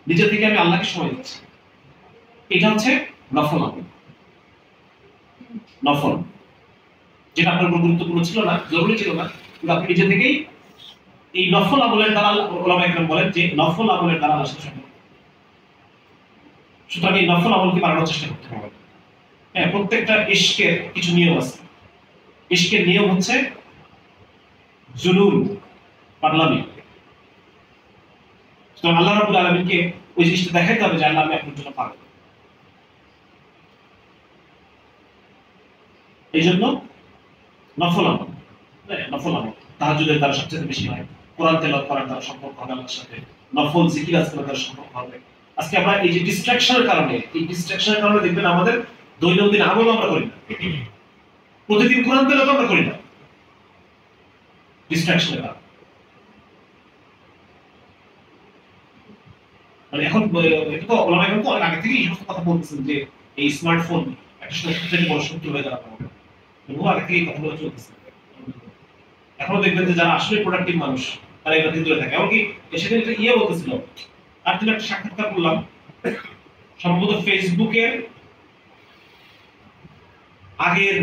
নিজে থেকে আমি আল্লাহকে সময় দিচ্ছি, এটা হচ্ছে নফল আমল। নফল, যেটা আপনার গুরুত্বপূর্ণ ছিল না, জরুরি ছিল না, কিন্তু আপনি নিজে থেকেই এই নফল আমলের দ্বারা, ওলামা একরাম বলেন যে নফল আমলের দ্বারা আল্লাহর সাথে সম্পর্ক। সুতরাং এই নফল আমলকে বাড়ানোর চেষ্টা করতে হবে। হ্যাঁ, প্রত্যেকটা ইশকের কিছু নিয়ম আছে। ইশকের নিয়ম হচ্ছে জুনুন, পাগলামি। সুতরাং আল্লাহ রাব্বুল আলামিনকে ওই জিনিসটা দেখাইতে হবে যে আল্লাহ, আমি আপনার জন্য পাগল। এই জন্য নফল আমল, নফল আমল তাহাজ্জুদের দ্বারা সবচেয়ে বেশি হয়, কোরআন তেলাওয়াত করার দ্বারা সম্পর্ক হবে আল্লাহর সাথে, নফল জিকির আজকালের দ্বারা সম্পর্ক হবে। আজকে আমরা এই যে ডিস্ট্রাকশনের কারণে দেখবেন আমাদের দৈনন্দিন আমল আমরা করি না, প্রতিদিন কোরআন তেলাওয়াত আমরা করি না, ডিস্ট্রাকশনের কারণে। মানে এখন এটা তো ওলামা একরাম তো অনেক আগে থেকেই এই সমস্ত কথা বলতেছেন যে এই স্মার্টফোন একটা সবচেয়ে বড় শত্রু হয়ে দাঁড়াবে, বহু আগে থেকেই কথাগুলো চলতেছে। এখনো দেখবেন যে যারা আসলে প্রোডাক্টিভ মানুষ, তারা এগুলো থেকে দূরে থাকে। এমনকি সেদিন একটা বলতেছিল, আর দিন একটা সাক্ষাৎকার করলাম, সম্ভবত ফেসবুকের আগের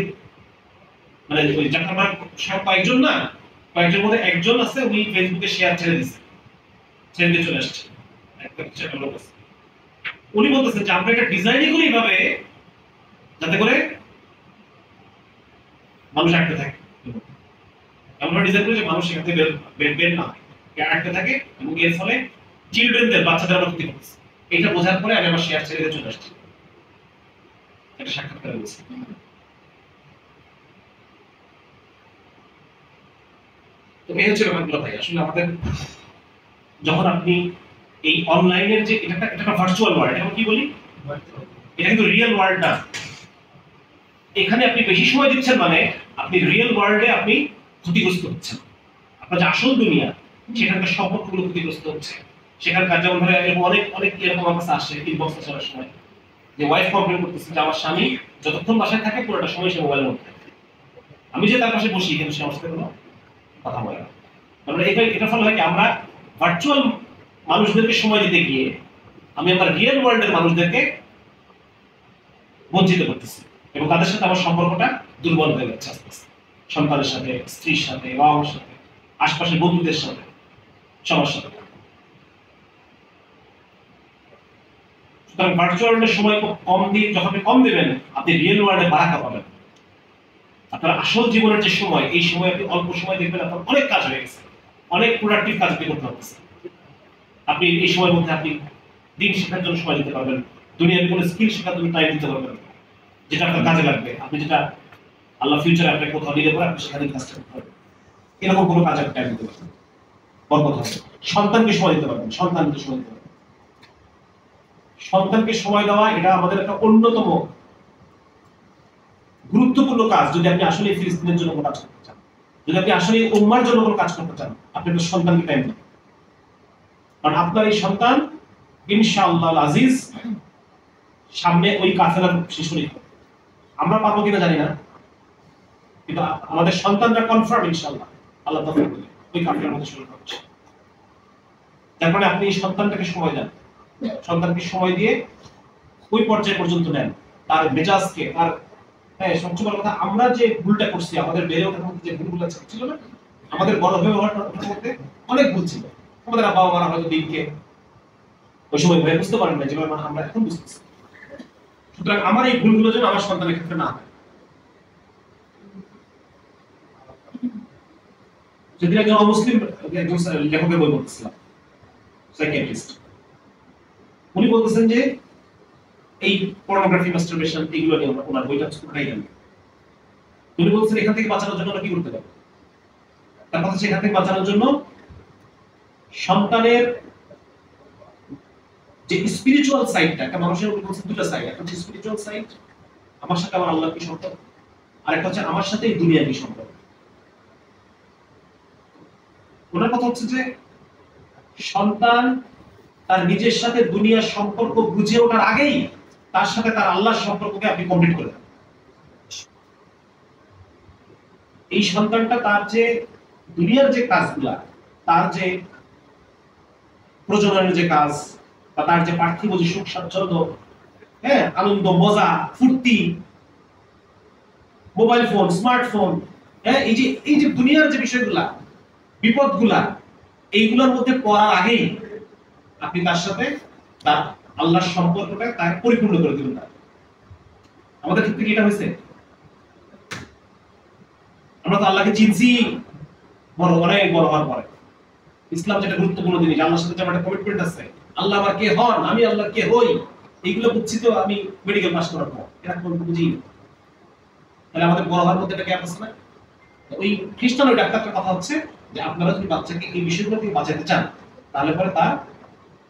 মানে ওই জাকারবার্গ সব কয়েকজন না, কয়েকজন মধ্যে একজন আছে, উনি ফেসবুকে শেয়ার ছেড়ে দিচ্ছে, ছেড়ে দিয়ে চলে আসছে। উনি বলতেছেন যে আমরা এটা ডিজাইনই করি এইভাবে যাতে করে মানুষ আটকে থাকে। আমরা ডিজাইন করি যে মানুষ এখান থেকে বের না আটকে থাকে, এবং এর ফলে চিলড্রেনদের, বাচ্চাদের আমরা ক্ষতি করতেছি। এটা বোঝার পরে আমি আমার শেয়ার ছেড়ে দিয়ে চলে আসছি। এটা সাক্ষাৎকার বলছি। তো এই হচ্ছে ব্যাপারগুলো ভাই। আসলে আমাদের যখন আপনি এই অনলাইনের যে এটা একটা ভার্চুয়াল ওয়ার্ল্ড, এখন কি বলি, এটা কিন্তু রিয়েল ওয়ার্ল্ড না। এখানে আপনি বেশি সময় দিচ্ছেন মানে আপনি রিয়েল ওয়ার্ল্ডে আপনি ক্ষতিগ্রস্ত হচ্ছেন। আপনার যে আসল দুনিয়া সেখানকার সম্পর্কগুলো ক্ষতিগ্রস্ত হচ্ছে। সেখানকার যেমন ধরে অনেক অনেক এরকম আমার কাছে আসে ইনবক্স আসার সময়, যে ওয়াইফ কমপ্লেন করতেছে যে আমার স্বামী যতক্ষণ বাসায় থাকে পুরোটা সময় সে মোবাইলের মধ্যে থাকে। আমি যে তার পাশে বসি কিন্তু সে আমার সাথে কোনো কথা বলে না। মানে এটা ফলে হয় কি, আমরা ভার্চুয়াল মানুষদেরকে সময় দিতে গিয়ে আমি আমার রিয়েল ওয়ার্ল্ডের মানুষদেরকে বঞ্চিত করতেছি, এবং তাদের সাথে আমার সম্পর্কটা দুর্বল হয়ে যাচ্ছে আস্তে আস্তে। সন্তানের সাথে, স্ত্রীর সাথে, বাবা মার সাথে, আশপাশের বন্ধুদের সাথে, সবার সাথে। সুতরাং ভার্চুয়াল ওয়ার্ল্ডের সময় কম দিয়ে যখন আপনি কম দেবেন, আপনি রিয়েল ওয়ার্ল্ডে বারাকা পাবেন। আপনার আসল জীবনের যে সময়, এই সময় আপনি অল্প সময় দেখবেন আপনার অনেক কাজ হয়ে গেছে, অনেক প্রোডাক্টিভ কাজ আপনি করতে পারতেছেন। আপনি এই সময়ের মধ্যে আপনি দিন শেখার জন্য সময় দিতে পারবেন, দুনিয়ার কোনো স্কিল শেখার জন্য টাইম দিতে পারবেন, যেটা আপনার কাজে লাগবে। আপনি যেটা আল্লাহ ফিউচারে আপনাকে কোথাও নিতে পারে, আপনি সেখানে কাজটা করতে পারবেন। এরকম কোনো কাজ আপনি টাইম দিতে পারবেন, বরকত হবে। সন্তানকে সময় দিতে পারবেন, সন্তানকে সময় দিতে পারবেন। সন্তানকে সময় দেওয়া এটা আমাদের একটা অন্যতম গুরুত্বপূর্ণ কাজ। যদি আপনি আসলে ফিলিস্তিনের জন্য কোনো কাজ করতে চান, যদি আপনি আসলে উম্মার জন্য কোনো কাজ করতে চান, আপনি আপনার সন্তানকে টাইম দিন। কারণ আপনার এই সন্তান ইনশাআল্লাহ আজিজ সামনে ওই কাফেলার শিশুরই হবে। আমরা পাবো কিনা জানি না, কিন্তু আমাদের সন্তানরা কনফার্ম ইনশাআল্লাহ আল্লাহ তাআলা বলে ওই কাফেলার মধ্যে শুরু হচ্ছে। তার মানে আপনি এই সন্তানটাকে সময় দেন, সন্তানকে সময় দিয়ে ওই পর্যায় পর্যন্ত নেন, তার মেজাজকে, তার সবচেয়ে বড় কথা, আমরা যে ভুলটা করছি, আমাদের বেড়ে ওঠার মধ্যে যে ভুলগুলো ছিল না, আমাদের বড় হয়ে ওঠার মধ্যে অনেক ভুল ছিল। আমাদের বাবা মারা হয়তো দিনকে ওই সময় ভয় বুঝতে পারেন না যেভাবে আমরা এখন বুঝতেছি। সুতরাং আমার এই ভুলগুলো যেন আমার সন্তানের ক্ষেত্রে না হয়। যেদিন একজন অমুসলিম একজন লেখকের বই পড়তেছিলাম, সাইকিয়াট্রিস্ট, উনি বলতেছেন যে এই পর্নোগ্রাফি, মাস্টারবেশন, এগুলো নিয়ে ওনার বইটা পুরোটাই জানি। উনি বলছেন এখান থেকে বাঁচানোর জন্য আমরা কি করতে পারি। তার কথা, সেখান থেকে বাঁচানোর জন্য সন্তানের যে স্পিরিচুয়াল সাইডটা, একটা মানুষের উনি বলছেন দুটো সাইড, একটা হচ্ছে স্পিরিচুয়াল সাইড, আমার সাথে আমার আল্লাহর কি সম্পর্ক, আর একটা হচ্ছে আমার সাথে এই দুনিয়ার কি সম্পর্ক। ওনার কথা হচ্ছে যে সন্তান তার নিজের সাথে দুনিয়ার সম্পর্ক বুঝে ওঠার আগেই তার সাথে তার আল্লাহর সম্পর্ককে আপনি কমপ্লিট করে দেন। এই সন্তানটা তার যে দুনিয়ার যে কাজগুলা, তার যে প্রজননের যে কাজ, বা তার যে পার্থিব যে সুখ স্বাচ্ছন্দ্য, আনন্দ, মজা, ফুর্তি, মোবাইল ফোন, স্মার্টফোন, এই যে দুনিয়ার যে বিষয়গুলা, বিপদগুলা, এইগুলোর মধ্যে পড়ার আগেই আপনি তার সাথে তার আল্লাহর সম্পর্কটা তাকে পরিপূর্ণ করে দিবেন। আমাদের ক্ষেত্রে কি এটা হয়েছে? আমরা তো আল্লাহকে চিনছি অনেক বড় হওয়ার পরে। ইসলাম যেটা গুরুত্বপূর্ণ জিনিস, আল্লাহর সাথে যেমন একটা কমিটমেন্ট আছে, আল্লাহ আমার কে হন, আমি আল্লাহ কে হই, এইগুলো বুঝছি তো আমি মেডিকেল পাস করার পর। এরা কোন বুঝি, তাহলে আমাদের বড় হওয়ার মধ্যে একটা গ্যাপ আছে না? ওই খ্রিস্টান ওই ডাক্তারটার কথা হচ্ছে যে আপনারা যদি বাচ্চাকে এই বিষয়গুলো থেকে বাঁচাতে চান, তাহলে পরে তার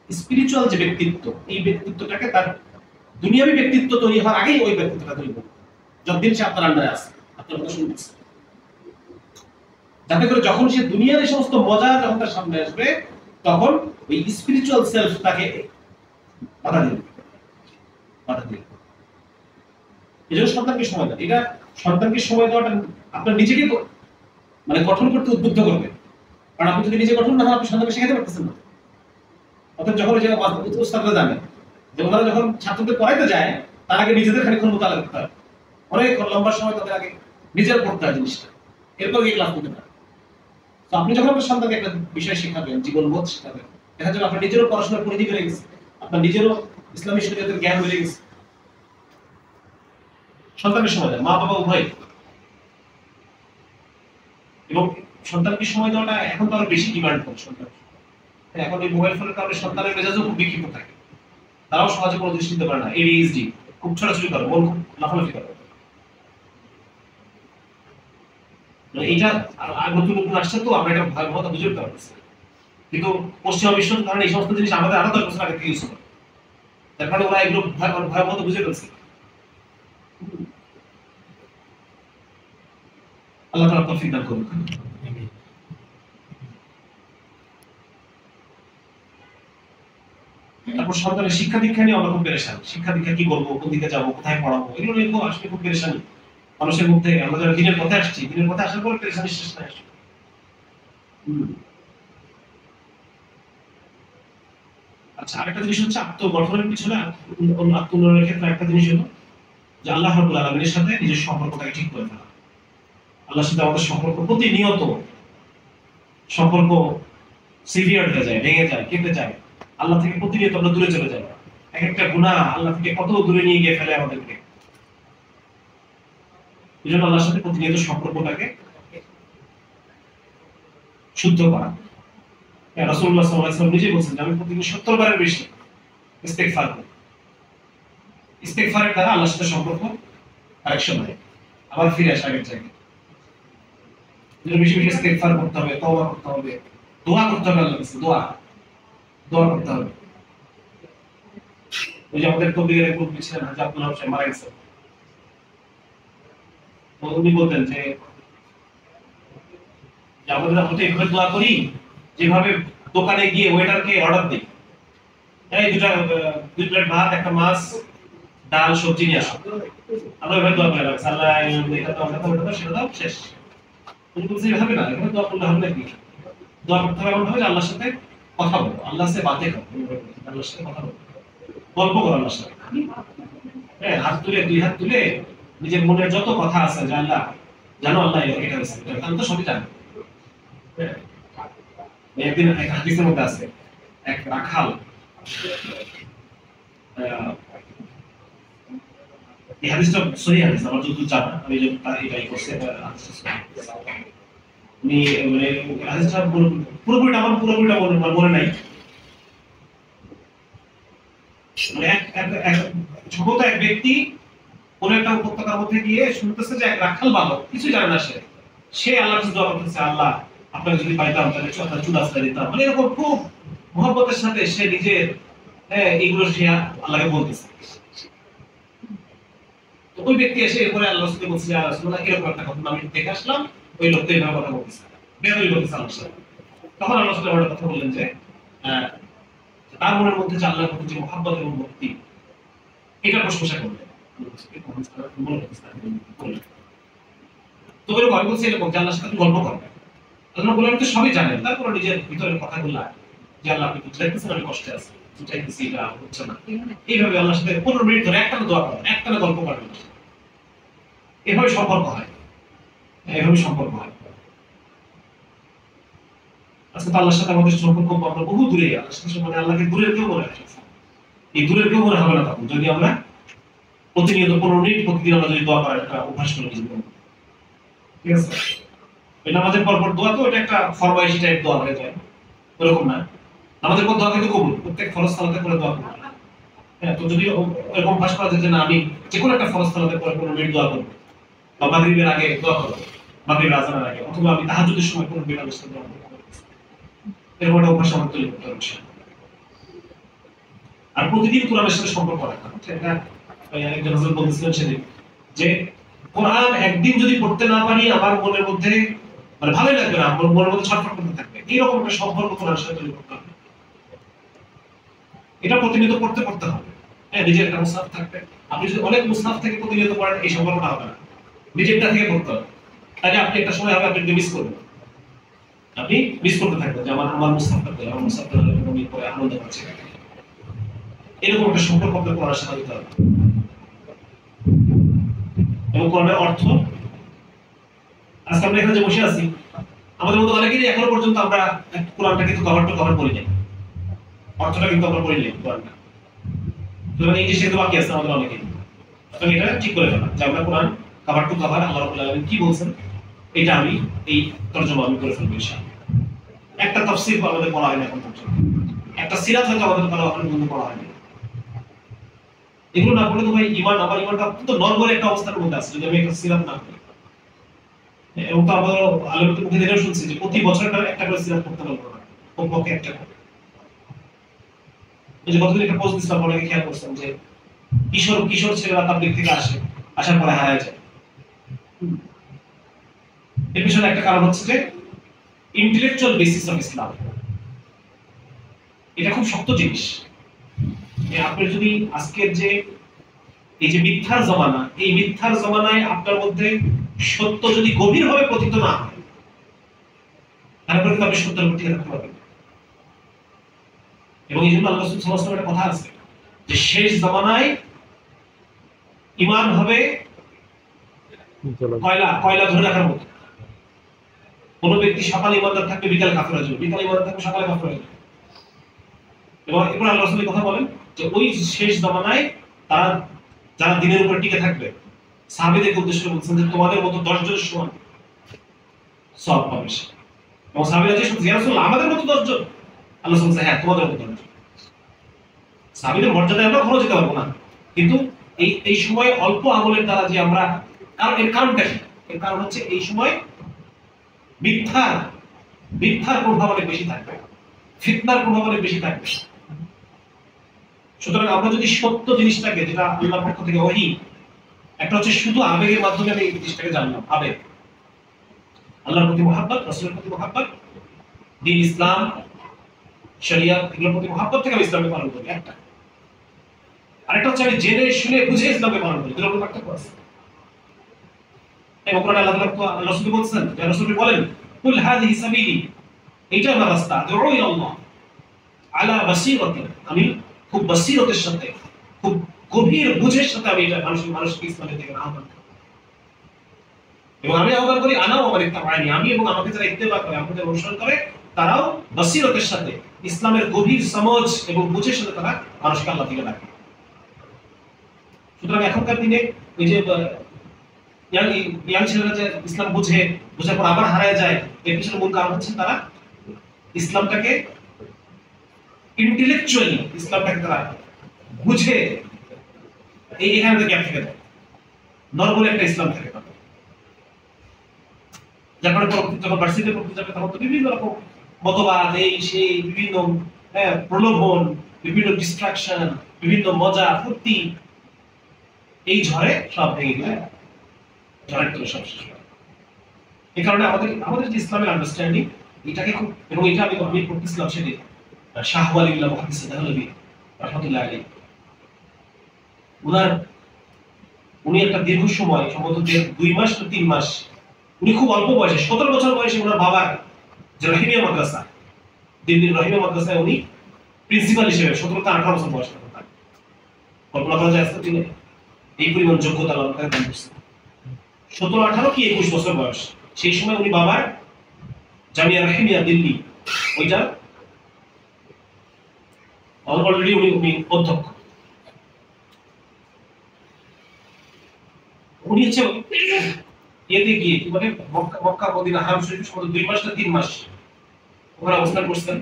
স্পিরিচুয়াল যে ব্যক্তিত্ব, এই ব্যক্তিত্বটাকে তার দুনিয়াবী ব্যক্তিত্ব তৈরি হওয়ার আগেই ওই ব্যক্তিত্বটা তৈরি করবে, যতদিন সে আপনার আন্ডারে আছে, আপনার কথা শুনতেছে, যাতে করে যখন সে দুনিয়ার এই সমস্ত মজা যখন তার সামনে আসবে, তখন ওই স্পিরিচুয়াল সেলফ তাকে বাধা দিবে। এই জন্য সন্তানকে সময় দেন। এটা সন্তানকে সময় দেওয়াটা আপনার নিজেকে মানে গঠন করতে উদ্বুদ্ধ করবে। কারণ আপনি যদি নিজে কঠোর না হন আপনি সন্তানকে শেখাতে পারতেছেন না। অর্থাৎ যখন ওই যে উস্তাদরা জানে যে ওনারা যখন ছাত্রদের পড়াইতে যায় তার আগে নিজেদের খানিকক্ষণ মোতালা করতে হয়, অনেক লম্বা সময় তাদের আগে নিজের পড়তে হয় জিনিসটা, এরপর গিয়ে ক্লাস নিতে পারে। তো আপনি যখন আপনার সন্তানকে একটা বিষয় শেখাবেন, জীবনবোধ শেখাবেন, দেখা যাবে আপনার নিজেরও পড়াশোনার পরিধি বেড়ে গেছে, আপনার নিজেরও ইসলামী শরীয়তের জ্ঞান বেড়ে গেছে। সন্তানের সময় দেয় মা বাবা উভয়, এবং সন্তানকে সময় দেওয়াটা এখন তো আরো বেশি ডিমান্ড করে সন্তান। এখন এই মোবাইল ফোনের কারণে সন্তানের মেজাজও খুব বিক্ষিপ্ত থাকে, তারাও সহজে কোনো দৃষ্টি দিতে পারে না, এডিএইচডি খুব ছোটাছুটি করে, মন খুব লাফালাফি করে। এইটা নতুন নতুন আসছে তো আমরা এটা ভয়াবহতা বুঝে উঠতে পারতেছি, কিন্তু পশ্চিমা বিশ্বের কারণে এই সমস্ত জিনিস আমাদের আরো 10 বছর আগে থেকে ইউজ করে, তার কারণে ওরা এগুলো ভয়াবহতা বুঝে ফেলছে। আল্লাহ তাআলা তৌফিক দান করুন। তারপর সন্তানের শিক্ষা দীক্ষা নিয়ে আমরা খুব পেরেশান, শিক্ষা দীক্ষা কি করবো, কোন দিকে যাবো, কোথায় পড়াবো, এগুলো নিয়ে খুব আসলে খুব পেরেশানি মানুষের মধ্যে। আমরা যারা দিনের পথে আসছি, দিনের পথে আসার পরে পেরেশানি শেষ নাই আসলে। আচ্ছা, আরেকটা জিনিস হচ্ছে আত্মগঠনের পিছনে আত্মোন্নয়নের ক্ষেত্রে একটা জিনিস হলো যে আল্লাহ রাব্বুল আলামিনের সাথে নিজের সম্পর্কটাকে ঠিক করে ফেলা। আল্লাহর সাথে আমাদের সম্পর্ক প্রতিনিয়ত সম্পর্ক সিভিয়ার হয়ে যায়, ভেঙে যায়, কেটে যায়, আল্লাহ থেকে প্রতিনিয়ত আমরা দূরে চলে যাই। এক একটা গুনাহ আল্লাহ থেকে কত দূরে নিয়ে গিয়ে ফেলে আমাদেরকে। এই জন্য আল্লাহর সাথে প্রতিনিয়ত সম্পর্কটাকে শুদ্ধ করা। রাসূলুল্লাহ সাল্লাল্লাহু আলাইহি ওয়াসাল্লাম নিজে বলেছেন যে আমি প্রতিদিন 70 বারের বেশি ইস্তেগফার করি। ইস্তেগফারের দ্বারা আল্লাহর সাথে সম্পর্ক কারেকশন হয়, আবার ফিরে আসে আগের জায়গায়। বেশি বেশি ইস্তেগফার করতে হবে, তওবা করতে হবে, দোয়া করতে হবে, আল্লাহর কাছে দোয়া করতে হবে। ওই যে আমাদের তবলিগের এক মুফতি ছিলেন হাজী আব্দুল ওয়াহাব সাহেব, মারা গেছে। উনি বলতেন যে আমরা হতে এইভাবে দোয়া করি যেভাবে দোকানে গিয়ে ওয়েটারকে অর্ডার দিই, এই দুই প্লেট ভাত, একটা মাছ, ডাল, সবজি নিয়ে আসো, আমরা এভাবে দোয়া করে রাখছি, আল্লাহ এটা দাও, ওটা দাও, সেটা দাও, শেষ। উনি বলছে হবে না, এখানে দোয়া করলে হবে নাকি? দোয়া করতে হবে এমন ভাবে যে আল্লাহর সাথে কথা বলো, আল্লাহর সাথে বাতে করো, আল্লাহর সাথে কথা বলো, গল্প করো আল্লাহর সাথে। হ্যাঁ, দুই হাত তুলে নিজের মনের যত কথা আছে যে আল্লাহ জানো, আল্লাহ এটা হয়েছে, আমি তো সবই জানি। একদিন এক হাদিসের মধ্যে আছে, এক রাখাল এই হাদিসটা সহিহ হাদিস, আমার যতদূর জানা, আমি যে এটাই করছে উনি মানে হাদিসটা পুরোপুরিটা মনে নাই। মানে এক ছোট এক ব্যক্তি কোন একটা উপত্যকার মধ্যে গিয়ে শুনতেছে যে এক রাখাল বালক, কিছু জানে না, সে আল্লাহর কাছে দোয়া করতেছে, আল্লাহ আপনাকে যদি পাইতাম তাহলে চুলা আসতে দিতাম, মানে এরকম খুব মহব্বতের সাথে সে নিজের এইগুলো সে আল্লাহকে বলতেছে। তো ওই ব্যক্তি এসে এরপরে আল্লাহর সাথে বলছে, রাসূলুল্লাহ এরকম একটা ঘটনা আমি দেখে আসলাম, ওই লোকটা এইভাবে কথা বলতেছে, বেরোই বলতেছে আল্লাহর সাথে। তখন আল্লাহ সাথে একটা কথা বললেন যে তার মনের মধ্যে যে আল্লাহর প্রতি যে মহব্বত এবং ভক্তি, এটা প্রশংসা করলেন। তো এরকম আমি বলছি এরকম যে আল্লাহর সাথে গল্প করবে, আল্লাহ বলে আমি তো সবই জানেন, তারপর নিজের ভিতরের কথাগুলা যে আল্লাহ আপনি বুঝাইতেছেন আমি কষ্টে আছি, বুঝাইতেছি এটা হচ্ছে না, এইভাবে আল্লাহর সাথে 15 মিনিট ধরে একটানা দোয়া করেন, একটানা গল্প করেন, এভাবে সম্পর্ক হয়, এভাবে সম্পর্ক হয়। আজকে তো আল্লাহর সাথে আমাদের সম্পর্ক আমরা বহু দূরে, আল্লাহর সাথে মানে আল্লাহকে দূরের কেউ মনে রাখি, এই দূরের কেউ মনে হবে না তখন যদি আমরা প্রতিনিয়ত 15 মিনিট প্রতিদিন আমরা যদি দোয়া করার একটা অভ্যাস করে নিই। ঠিক আছে, ওই নামাজের পর দোয়া তো এটা একটা ফরমাইশি টাইপ দোয়া হয়ে যায়, এরকম না। আমাদের পর দোয়া কিন্তু কবুল, প্রত্যেক ফরজ সালাতে করে দোয়া করব। হ্যাঁ, তো যদি এরকম অভ্যাস করা যায় যে না আমি যে কোনো একটা ফরজ সালাতে করে 15 মিনিট দোয়া করব, বা মাগরিবের আগে দোয়া করব, মাগরিবের আযানের আগে, অথবা আমি তাহাজ্জুদের সময় 15 মিনিট আগে দোয়া করব, এরকম একটা অভ্যাস আমাদের তৈরি করতে হবে। আর প্রতিদিন কোরআনের সাথে সম্পর্ক রাখা, এটা একজন হযরত বলেছিলেন সেদিন যে কোরআন একদিন যদি পড়তে না পারি আমার মনের মধ্যে মানে ভালোই লাগবে না, আমার মনের মধ্যে ছটফট করতে থাকবে, এইরকম একটা সম্পর্ক কোরআনের সাথে তৈরি করতে হবে। এটা প্রতিনিয়ত পড়তে হবে। হ্যাঁ, নিজের একটা মুসহাফ থাকবে, আপনি যদি অনেক মুসহাফ থেকে প্রতিনিয়ত পড়েন এই সম্পর্কটা হবে না, নিজেরটা থেকে পড়তে হবে, তাহলে আপনি একটা সময় হবে আপনি মিস করবেন। আপনি মিস করতে থাকবেন যে আমার মুসাফ করতে আমার মুসাফ আমি পরে আনন্দ পাচ্ছি, এরকম একটা সম্পর্ক আপনার কোরআনের সাথে দিতে হবে। এবং কোরআনের অর্থ, আজকে আমরা এখানে যে বসে আছি আমাদের মধ্যে অনেকেরই এখনো পর্যন্ত আমরা কোরআনটা কিন্তু কভার টু কভার পড়ি নাই, অর্থটা কিন্তু আমরা পড়ি নাই কোরআনটা, সুতরাং এই জিনিসটা কিন্তু বাকি আছে আমাদের অনেকেই। সুতরাং এটা ঠিক করে ফেলা যে আমরা কোরআন কভার টু কভার আল্লাহ রাব্বুল আলামিন কি বলছেন এটা আমি এই তরজমা আমি করে ফেলবো ইনশাআল্লাহ। একটা তাফসীর আমাদের পড়া হয় না এখন পর্যন্ত, একটা সিরাত হয়তো আমাদের পড়া হয় না। এগুলো না পড়লে তো ভাই ঈমান, আমার ঈমানটা অত্যন্ত নরবরে একটা অবস্থার মধ্যে আছে যদি আমি একটা সিরাত না পড়ি। এবং তো আমরা আলোচনার মধ্যে এটাও শুনছি যে প্রতি বছর একটা করে সিরাত পড়তে পারবো না, কমপক্ষে একটা করে। এই যে গতদিন একটা পোস্ট দিছিলাম, অনেকে খেয়াল করছেন যে কিশোর ছেলেরা তাবলীগ থেকে আসার পরে হারায় যায়। এর পিছনে একটা কারণ হচ্ছে যে ইন্টেলেকচুয়াল বেসিস অফ ইসলাম, এটা খুব শক্ত জিনিস। আপনি যদি আজকের যে এই যে মিথ্যার জমানা, এই মিথ্যার জমানায় আপনার মধ্যে সত্য যদি গভীরভাবে পতিত না হয় তারপরে কিন্তু আপনি সত্যের উপর টিকে থাকতে পারবেন। এবং এই জন্য আল্লাহ রাসূল সাল্লাল্লাহু আলাইহি ওয়াসাল্লাম একটা কথা আছে যে শেষ জমানায় ঈমান হবে কয়লা ধরে রাখার মতো। কোন ব্যক্তি সকালে ইমানদার থাকবে, বিকালে কাফের হয়ে যাবে, বিকালে ইমানদার থাকবে, সকালে কাফের হয়ে যাবে। এবং এরপর আল্লাহ রাসূল কথা বলেন যে ওই শেষ জমানায় তারা যারা দিনের উপর টিকে থাকবে, সাহাবীদের উদ্দেশ্য করে বলছেন যে তোমাদের মতো 10 জনের সমান সওয়াব পাবে। এবং সাহাবীরা যে ইয়া রাসূলুল্লাহ আমাদের মতো 10 জন, আল্লাহ বলছেন হ্যাঁ তোমাদের মতো 10 জন। সাহাবীদের মর্যাদায় আমরা খরচ দিতে পারবো না, কিন্তু এই সময় অল্প আমলের দ্বারা যে আমরা, এর কারণটা কি? এর কারণ হচ্ছে এই সময় মিথ্যার প্রভাব অনেক বেশি থাকবে, ফিতনার প্রভাব অনেক বেশি থাকবে। সুতরাং আমরা যদি সত্য জিনিসটাকে, যেটা আল্লাহর পক্ষ থেকে ওহী, একটা হচ্ছে শুধু আবেগের মাধ্যমে আমি এই জিনিসটাকে জানলাম, আবেগ, আল্লাহর প্রতি মহব্বত, রাসূলের প্রতি মহব্বত, দ্বীন ইসলাম, শরিয়ত, এগুলোর প্রতি মহব্বত থেকে আমি ইসলামকে পালন করি, একটা। আরেকটা হচ্ছে আমি জেনে শুনে বুঝে ইসলামকে পালন করি, দুটোর পার্থক্য আছে। এবং কোরআনে আল্লাহ রাসূল বলছেন, যে রাসূল বলেন কুল হাযিহি সাবিলি, এইটা আমার রাস্তা, আদউ ইলা আল্লাহ আলা বাসীরাতিন, আমি খুব বাসীরতের সাথে, খুব গভীর বুঝের সাথে আমি এটা মানুষকে ইসলামের দিকে আহ্বান করি। এবং আমি আহ্বান করি আনাও আমার ইত্তাবানি, আমি এবং আমাকে যারা ইত্তেবা করে, আমাদের অনুসরণ করে, তারাও বাসীরতের সাথে, ইসলামের গভীর সমঝ এবং বুঝের সাথে তারা মানুষকে আল্লাহ দিকে ডাকে। সুতরাং এখনকার দিনে ওই যে ইয়াং ছেলেরা যে ইসলাম বোঝার পর আবার হারায় যায়, এর পিছনে মূল কারণ হচ্ছে তারা ইসলামটাকে ইন্টেলেকচুয়ালি, ইসলামটাকে তারা বুঝে এখানে গ্যাপ থেকে দেয়, নরমাল একটা ইসলাম থাকে তাদের। যখন ভার্সিটিতে পড়তে যাবে তখন তো বিভিন্ন রকম মতবাদ, এই সেই বিভিন্ন প্রলোভন, বিভিন্ন ডিস্ট্রাকশন, বিভিন্ন মজা ফুর্তি, এই ঝড়ে সব ভেঙে গেলে ঝড়ের তো সব শেষ হয়। এই কারণে আমাদের যে ইসলামের আন্ডারস্ট্যান্ডিং, এটাকে খুব, এবং এটা আমি পড়তেছিলাম সেদিন শাহ ওয়ালিউল্লাহ মুহাদ্দিস দেহলভী রাহমাতুল্লাহ আলাইহি, উনি একটা দীর্ঘ সময়, সম্ভবত 2 মাস বা 3 মাস, উনি খুব অল্প বয়সে, 17 বছর বয়সে ওনার বাবার যে রহিমিয়া মাদ্রাসা, দিল্লির রহিমিয়া মাদ্রাসায় উনি প্রিন্সিপাল হিসেবে 17 থেকে 18 বছর বয়স থাকেন। কল্পনা করা যায় আজকে দিনে এই পরিমাণ যোগ্যতা লাভ করে দান করছেন। 17, 18 কি 21 বছর বয়স, সেই সময় উনি বাবার জামিয়া রহিমিয়া দিল্লি, ওইটা অলরেডি উনি অধ্যক্ষ। উনি হচ্ছে এতে গিয়ে মানে মক্কা মদিনা হারাম শরীফ সম্বন্ধে 2 মাস না 3 মাস ওখানে অবস্থান করছেন।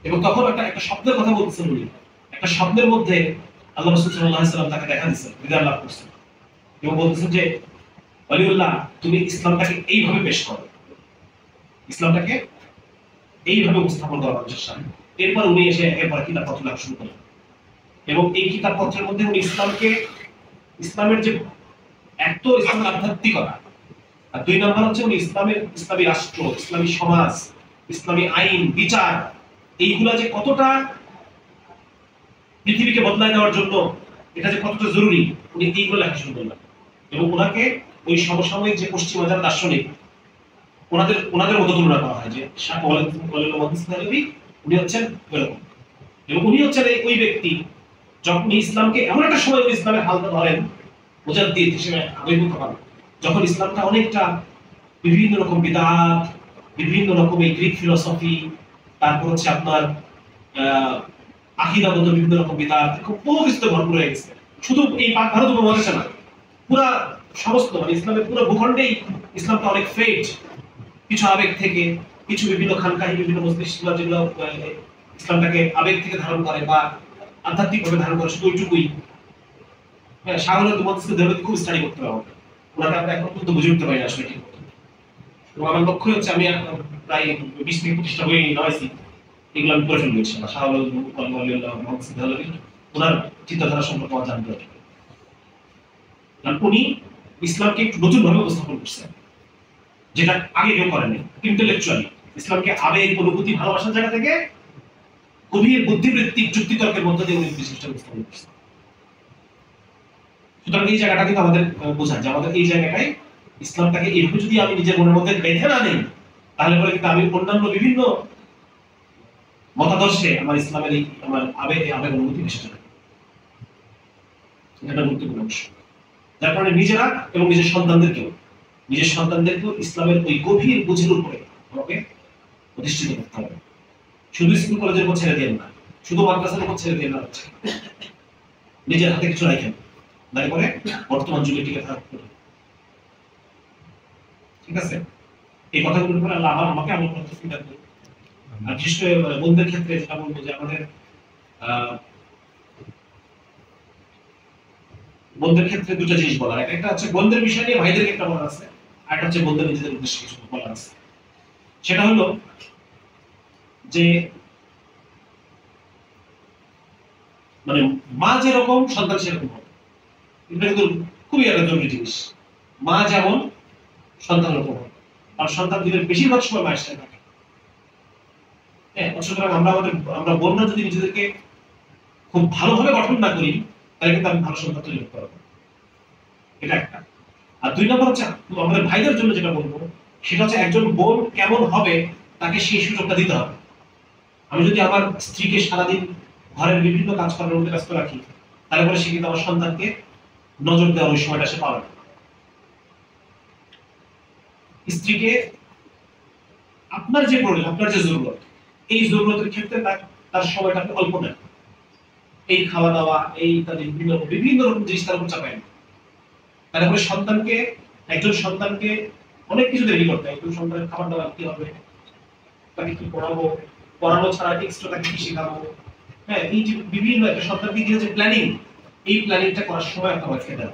এবং তখন একটা শব্দের কথা বলছেন উনি, একটা শব্দের মধ্যে আল্লাহ রাসূল সাল্লাল্লাহু আলাইহি ওয়াসাল্লাম তাকে দেখা দিয়েছেন, হৃদয় লাভ করছেন, এবং বলতেছেন যে ওয়ালিউল্লাহ তুমি ইসলামটাকে এইভাবে পেশ করো, ইসলামটাকে এইভাবে উপস্থাপন করো মানুষের সামনে। এরপর উনি এসে একের পর কিতাব পত্র লেখা শুরু করলেন, এবং এই কিতাব পত্রের মধ্যে উনি ইসলামের যে এত ইসলামের আধ্যাত্মিকতা, আর 2 নম্বর হচ্ছে উনি ইসলামী রাষ্ট্র, ইসলামী সমাজ, ইসলামী আইন বিচার, এইগুলা যে কতটা পৃথিবীকে বদলায় দেওয়ার জন্য এটা যে কতটা জরুরি, উনি এইগুলো লেখা শুরু করলেন। এবং ওনাকে ওই সমসাময়িক যে পশ্চিমা যারা দার্শনিক, ওনাদের ওনাদের মতো তুলনা করা হয় যে শাহ উনি হচ্ছেন এরকম, এবং উনি হচ্ছেন ওই ব্যক্তি যখন ইসলামকে এমন একটা সময় ইসলামের হালকা ধরেন মুজাদ্দিদ হিসেবে আবির্ভূত হন, যখন ইসলামটা অনেকটা বিভিন্ন রকম বিদআত, বিভিন্ন রকম এই গ্রিক ফিলোসফি, তারপর হচ্ছে আপনার আকীদাগত বিভিন্ন রকম বিদআত, খুব বহু কিছু ভরপুর হয়ে গেছে। শুধু এই পাক ভারত উপমহাদেশে না, পুরা সমস্ত মানে ইসলামের পুরো ভূখণ্ডেই ইসলামটা অনেক ফেড, কিছু আবেগ থেকে, কিছু বিভিন্ন খানকাহি, বিভিন্ন মজলিস যেগুলো ইসলামটাকে আবেগ থেকে ধারণ করে বা আধ্যাত্মিকভাবে ধারণ করে, শুধু ওইটুকুই। হ্যাঁ, শাহরুখ মহাদিসকে ধরে খুব স্টাডি করতে হবে, ওনাকে আমরা এখন পর্যন্ত বুঝে উঠতে পারি না আসলে ঠিক। এবং আমার লক্ষ্য হচ্ছে আমি প্রায় 20 থেকে 25টা বই নামাইছি, এগুলো আমি পড়ে ফেলবো ইনশাআল্লাহ। শাহরুখ ওনার চিন্তাধারা সম্পর্কে আমার জানতে হবে। উনি ইসলামকে একটু নতুন ভাবে উপস্থাপন করছেন, যেটা আগে কেউ করেনি। ইন্টেলেকচুয়ালি ইসলামকে আবেগ, অনুভূতি, ভালোবাসার জায়গা থেকে গভীর বুদ্ধিবৃত্তিক যুক্তিতর্কের মধ্যে দিয়ে উনি বিশিষ্ট উপস্থাপন করছেন। সুতরাং এই জায়গাটা কিন্তু আমাদের বোঝায় যে আমাদের এই জায়গাটায় ইসলামটাকে এইভাবে যদি আমি নিজের মনের মধ্যে বেঁধে না নেই, তাহলে পরে কিন্তু আমি অন্যান্য বিভিন্ন মতাদর্শে আমার ইসলামের এই আমার আবেগ অনুভূতি বেশি যাবে। এটা গুরুত্বপূর্ণ অংশ। যার কারণে নিজেরা এবং নিজের সন্তানদেরকেও ইসলামের ওই গভীর বুঝের উপরে আমাকে প্রতিষ্ঠিত করতে হবে। শুধু স্কুল কলেজের উপর ছেড়ে দিয়ে না, শুধু মাদ্রাসার উপর ছেড়ে দিয়ে না, নিজের হাতে কিছু রাখেন, তাই করে বর্তমান যুগে টিকে থাকতে হবে। ঠিক আছে, এই কথাগুলোর উপরে আল্লাহ আমাকে আমল করতে সুবিধা করুন। আর বিশেষ করে বোনদের ক্ষেত্রে যেটা বলবো যে আমাদের বোনদের ক্ষেত্রে দুটো জিনিস বলা, একটা হচ্ছে বোনদের বিষয় নিয়ে ভাইদেরকে একটা বলা আছে, আর একটা হচ্ছে বোনদের নিজেদের উদ্দেশ্যে কিছু বলা আছে। সেটা হলো যে মানে মা যেরকম সন্তান সেরকম হবে, এটা কিন্তু খুবই একটা জরুরি জিনিস। মা যেমন সন্তান এরকম হবে, আর সন্তান দিনের বেশিরভাগ সময় মায়ের সাথে থাকে। হ্যাঁ, সুতরাং আমরা বোনরা যদি নিজেদেরকে খুব ভালোভাবে গঠন না করি, তাহলে কিন্তু আমি ভালো সন্তান তৈরি করতে পারবো। এটা একটা। আর দুই নম্বর হচ্ছে আমাদের ভাইদের জন্য যেটা বলবো, সেটা হচ্ছে একজন বোন কেমন হবে তাকে সেই সুযোগটা দিতে হবে। আমি যদি আমার স্ত্রীকে সারাদিন ঘরের বিভিন্ন কাজকর্মের মধ্যে ব্যস্ত রাখি, তাহলে পরে সে কিন্তু আমার সন্তানকে নজর দেওয়ার ওই সময়টা সে পাবে না। স্ত্রীকে আপনার যে প্রয়োজন, আপনার যে জরুরত, এই জরুরতের ক্ষেত্রে তার সময়টা আপনি অল্প নেন। এই খাওয়া দাওয়া, এই তাদের বিভিন্ন রকম জিনিস তার উপর চাপায় না। তারপরে একজন সন্তানকে অনেক কিছু রেডি করতে হয়। একজন সন্তানের খাবার দাবার কি হবে, তাকে কি পড়ানো ছাড়া এক্সট্রা তাকে কি শেখাবো, হ্যাঁ, এই যে বিভিন্ন একটা সন্তানকে দিয়ে যে প্ল্যানিং, এই প্ল্যানিংটা করার সময় আপনার ওয়াইফকে দেন।